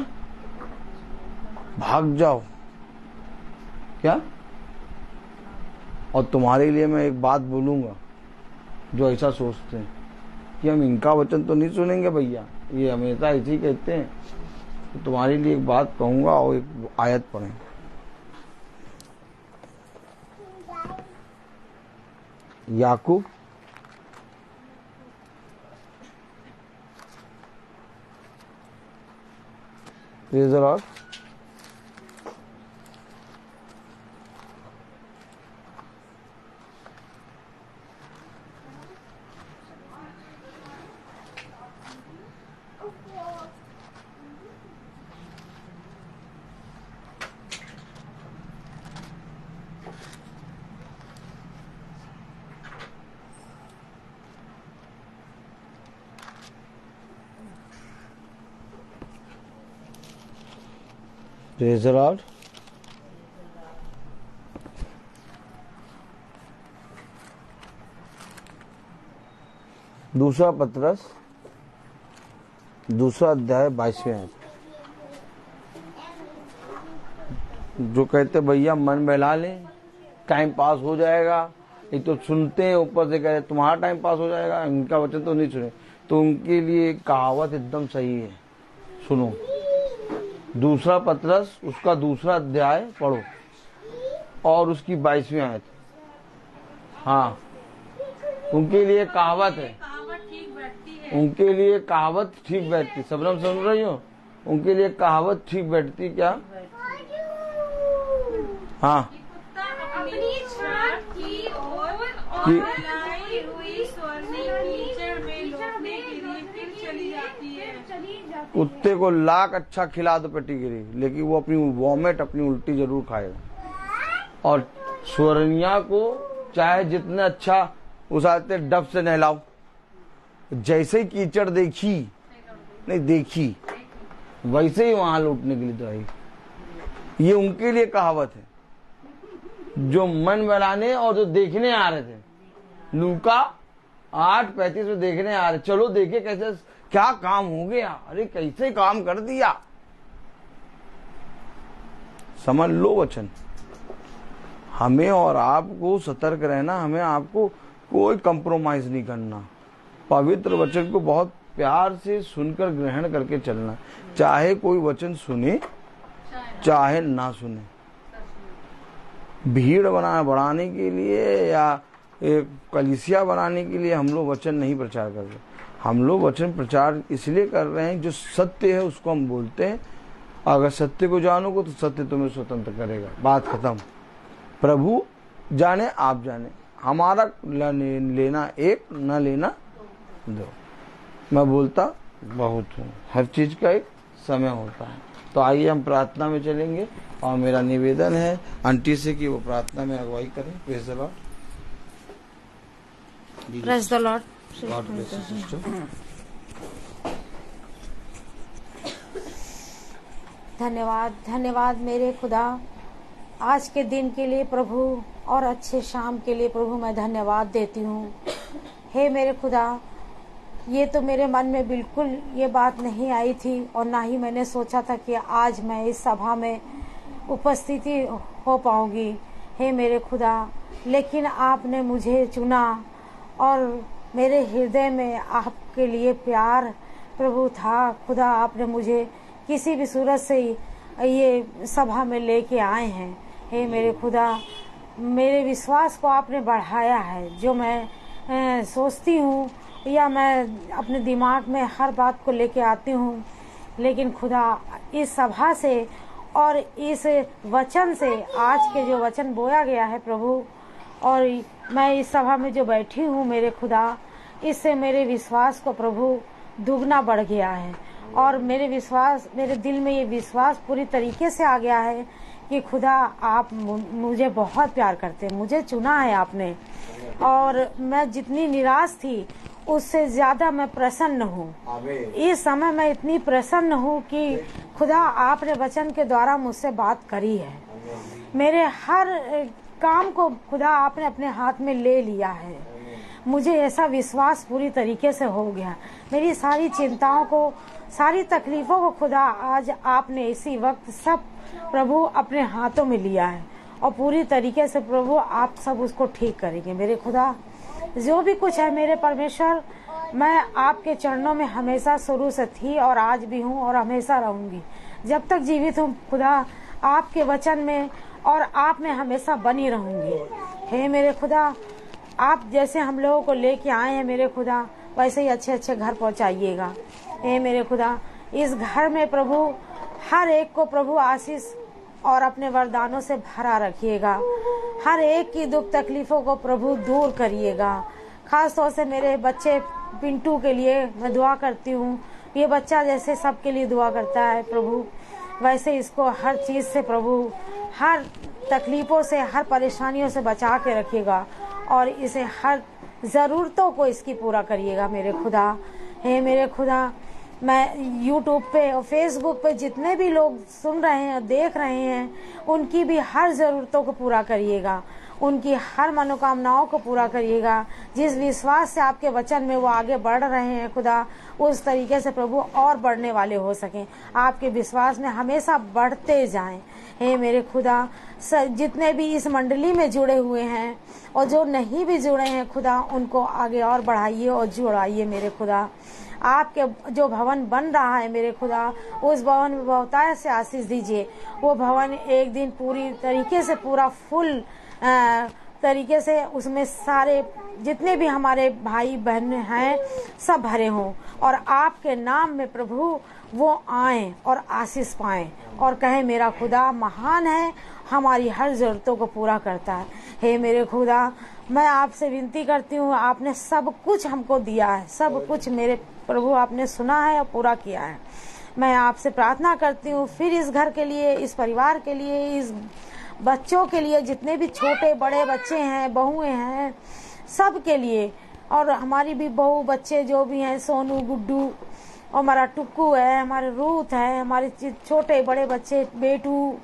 S3: भाग जाओ। क्या? और तुम्हारे लिए मैं एक बात बोलूँगा, जो ऐसा सोचते हैं कि हम इनका वचन तो नहीं सुनेंगे भैया, ये हमेशा ऐसे ही कहते हैं, तो तुम्हारे लिए एक बात कहूँगा और एक आयत पढ़ें। याकूब praise the lord. Praise the lord. दूसरा पत्रस, दूसरा अध्याय 22वें आयत, जो कहते भैया मन बहला लें, टाइम पास हो जाएगा, एक तो सुनते हैं ऊपर से कहते तुम्हारा टाइम पास हो जाएगा, इनका वचन तो नहीं सुने, तो उनके लिए कहावत एकदम सही है। सुनो, दूसरा पत्रस उसका दूसरा अध्याय पढ़ो और उसकी 22वीं आयत। हाँ, उनके लिए कहावत है,
S4: कहावत ठीक बैठती है।
S3: उनके लिए कहावत ठीक बैठती। सबरम सुन रही हो? उनके लिए कहावत ठीक बैठती क्या? हाँ,
S4: कुत्ता अपनी छात की ओर और
S3: कि-
S4: फैलाई हुई स्वर्णी कीचड़ में लौटने के लिए फिर चली जाती है।
S3: कुत्ते को लाख अच्छा खिला दो पेटीगिरी, लेकिन वो अपनी वॉमिट, अपनी उल्टी जरूर खाएगा। और स्वरनिया को चाहे जितना अच्छा उसाते डब से नहलाओ, जैसे ही कीचड़ देखी नहीं देखी वैसे ही वहां लौटने के लिए तो आई। ये उनके लिए कहावत है जो मन बहलाने और जो देखने आ रहे थे। लूका 8:35 में देखने आ रहे, चलो देखे कैसे क्या काम हो गया, अरे कैसे काम कर दिया। समझ लो वचन। हमें और आपको सतर्क रहना, हमें आपको कोई कंप्रोमाइज नहीं करना। पवित्र वचन को बहुत प्यार से सुनकर ग्रहण करके चलना, चाहे कोई वचन सुने चाहे ना सुने। भीड़ बढ़ाने के लिए या एक कलीसिया बनाने के लिए हम लोग वचन नहीं प्रचार कर रहे। हम लोग वचन प्रचार इसलिए कर रहे हैं, जो सत्य है उसको हम बोलते हैं। अगर सत्य को जानोगे तो सत्य तुम्हें स्वतंत्र करेगा। बात खत्म। प्रभु जाने आप जाने, हमारा लेना एक, न लेना दो। मैं बोलता बहुत हूँ, हर चीज का एक समय होता है। तो आइए हम प्रार्थना में चलेंगे और मेरा निवेदन है आंटी से कि वो प्रार्थना में अगुवाई करें। Praise the lord.
S5: Praise the Lord.
S3: God bless you sister.
S5: धन्यवाद, धन्यवाद मेरे खुदा, आज के दिन के लिए प्रभु और अच्छे शाम के लिए प्रभु मैं धन्यवाद देती हूँ। हे मेरे खुदा, ये तो मेरे मन में बिल्कुल ये बात नहीं आई थी और ना ही मैंने सोचा था कि आज मैं इस सभा में उपस्थिति हो पाऊंगी। हे मेरे खुदा, लेकिन आपने मुझे चुना और मेरे हृदय में आपके लिए प्यार प्रभु था। खुदा, आपने मुझे किसी भी सूरत से ये सभा में लेके आए हैं। हे मेरे खुदा, मेरे विश्वास को आपने बढ़ाया है। जो मैं सोचती हूँ या मैं अपने दिमाग में हर बात को लेके आती हूँ, लेकिन खुदा इस सभा से और इस वचन से, आज के जो वचन बोया गया है प्रभु, और मैं इस सभा में जो बैठी हूँ मेरे खुदा, इससे मेरे विश्वास को प्रभु दुगना बढ़ गया है। और मेरे दिल में ये विश्वास पूरी तरीके से आ गया है कि खुदा आप मुझे बहुत प्यार करते हैं, मुझे चुना है आपने। और मैं जितनी निराश थी उससे ज्यादा मैं प्रसन्न हूँ। इस समय मैं इतनी प्रसन्न हूँ कि खुदा आपने वचन के द्वारा मुझसे बात करी है। मेरे हर काम को खुदा आपने अपने हाथ में ले लिया है। मुझे ऐसा विश्वास पूरी तरीके से हो गया। मेरी सारी चिंताओं को, सारी तकलीफों को खुदा आज आपने इसी वक्त सब प्रभु अपने हाथों में लिया है और पूरी तरीके से प्रभु आप सब उसको ठीक करेंगे मेरे खुदा। जो भी कुछ है मेरे परमेश्वर, मैं आपके चरणों में हमेशा शुरू से थी और आज भी हूँ और हमेशा रहूंगी जब तक जीवित हूँ खुदा। आपके वचन में और आप में हमेशा बनी रहूंगी। हे मेरे खुदा, आप जैसे हम लोगों को लेके आए हैं मेरे खुदा, वैसे ही अच्छे अच्छे घर पहुंचाइएगा। हे मेरे खुदा, इस घर में प्रभु हर एक को प्रभु आशीष और अपने वरदानों से भरा रखिएगा। हर एक की दुख तकलीफों को प्रभु दूर करिएगा। खास तौर से मेरे बच्चे पिंटू के लिए मैं दुआ करती हूँ। ये बच्चा जैसे सबके लिए दुआ करता है प्रभु, वैसे इसको हर चीज से प्रभु, हर तकलीफों से, हर परेशानियों से बचा के रखिएगा और इसे हर जरूरतों को इसकी पूरा करिएगा मेरे खुदा। हे मेरे खुदा, मैं YouTube पे और Facebook पे जितने भी लोग सुन रहे हैं और देख रहे हैं, उनकी भी हर जरूरतों को पूरा करिएगा, उनकी हर मनोकामनाओं को पूरा करिएगा। जिस विश्वास से आपके वचन में वो आगे बढ़ रहे हैं खुदा, उस तरीके से प्रभु और बढ़ने वाले हो सकें। आपके विश्वास में हमेशा बढ़ते जाएं। हे मेरे खुदा, जितने भी इस मंडली में जुड़े हुए हैं और जो नहीं भी जुड़े हैं खुदा, उनको आगे और बढ़ाइए और जुड़ाइए मेरे खुदा। आपके जो भवन बन रहा है मेरे खुदा, उस भवन में बहुतायत से आशीष दीजिए। वो भवन एक दिन पूरी तरीके से पूरा फुल तरीके से उसमें सारे जितने भी हमारे भाई बहन हैं सब भरे हों और आपके नाम में प्रभु वो आए और आशीष पाएं और कहे मेरा खुदा महान है, हमारी हर जरूरतों को पूरा करता है। हे मेरे खुदा, मैं आपसे विनती करती हूँ, आपने सब कुछ हमको दिया है, सब कुछ मेरे प्रभु आपने सुना है और पूरा किया है। मैं आपसे प्रार्थना करती हूँ फिर इस घर के लिए, इस परिवार के लिए, इस बच्चों के लिए, जितने भी छोटे बड़े बच्चे हैं, बहुएं हैं, सब के लिए, और हमारी भी बहू बच्चे जो भी हैं, सोनू, गुड्डू, और हमारा टुक्कू है, हमारे रूथ है, हमारे छोटे बड़े बच्चे, बेटू,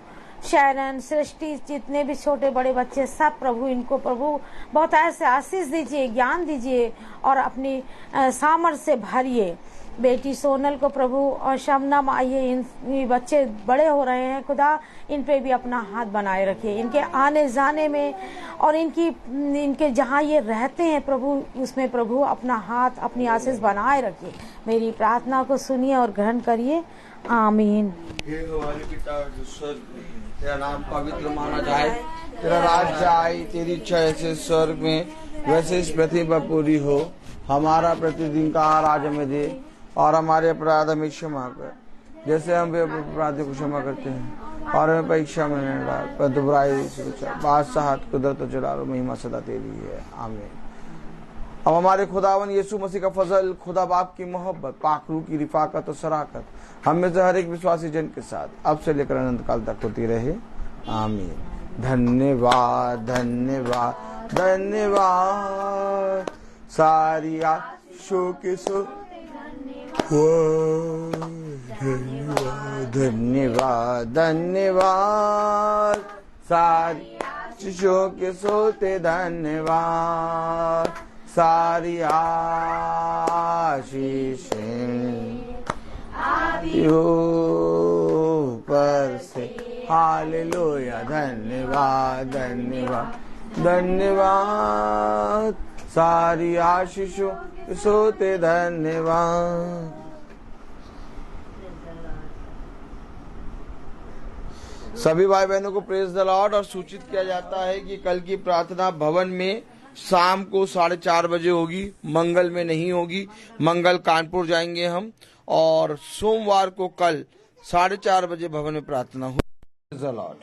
S5: शैरन, सृष्टि, जितने भी छोटे बड़े बच्चे सब प्रभु, इनको प्रभु बहुत ऐसे आशीष दीजिए, ज्ञान दीजिए और अपनी सामर्थ्य से भरिए। बेटी सोनल को प्रभु और शबनम आइए, इन बच्चे बड़े हो रहे हैं खुदा, इन पे भी अपना हाथ बनाए रखिए, इनके आने जाने में और इनके जहाँ ये रहते हैं प्रभु, उसमें प्रभु अपना हाथ, अपनी आशीष बनाए रखिए। मेरी प्रार्थना को सुनिए और ग्रहण करिए। आमीन।
S3: हे हमारे पिता जो स्वर्ग में है, तेरा नाम पवित्र माना जाए, तेरा राज्य आए, तेरी इच्छा ऐसे स्वर्ग में वैसे इस पृथ्वी पर पूरी हो। हमारा प्रतिदिन का आहार आज हमें दे और हमारे अपराध हमें क्षमा कर, जैसे हम भी अपराधी को क्षमा करते हैं, और हमें परीक्षा में न डाल परंतु बुराई से बचा। बादशाह, कुदरत, जलाल, महिमा सदा तेरी है। आमीन। अब हमारे खुदावन यीशु मसीह का फजल, खुदा बाप की मोहब्बत, पाक रूह की रिफाकत और शराकत हम में से हर एक विश्वासी जन के साथ अब से लेकर अनंत काल तक होती रहे। आमीन। धन्यवाद धन्यवाद धन्यवाद, सारी आशों के सो धन्यवाद धन्यवाद धन्यवाद, सारी आशीषों के सोते धन्यवाद, सारी आशीषें ऊपर से हालेलुया। धन्यवाद धन्यवाद धन्यवाद, सारी आशीषों के सोते धन्यवाद। सभी भाई बहनों को प्रेज द लॉर्ड। और सूचित किया जाता है कि कल की प्रार्थना भवन में शाम को 4:30 बजे होगी, मंगल में नहीं होगी। मंगल कानपुर जाएंगे हम, और सोमवार को कल 4:30 बजे भवन में प्रार्थना होगी। Praise the Lord.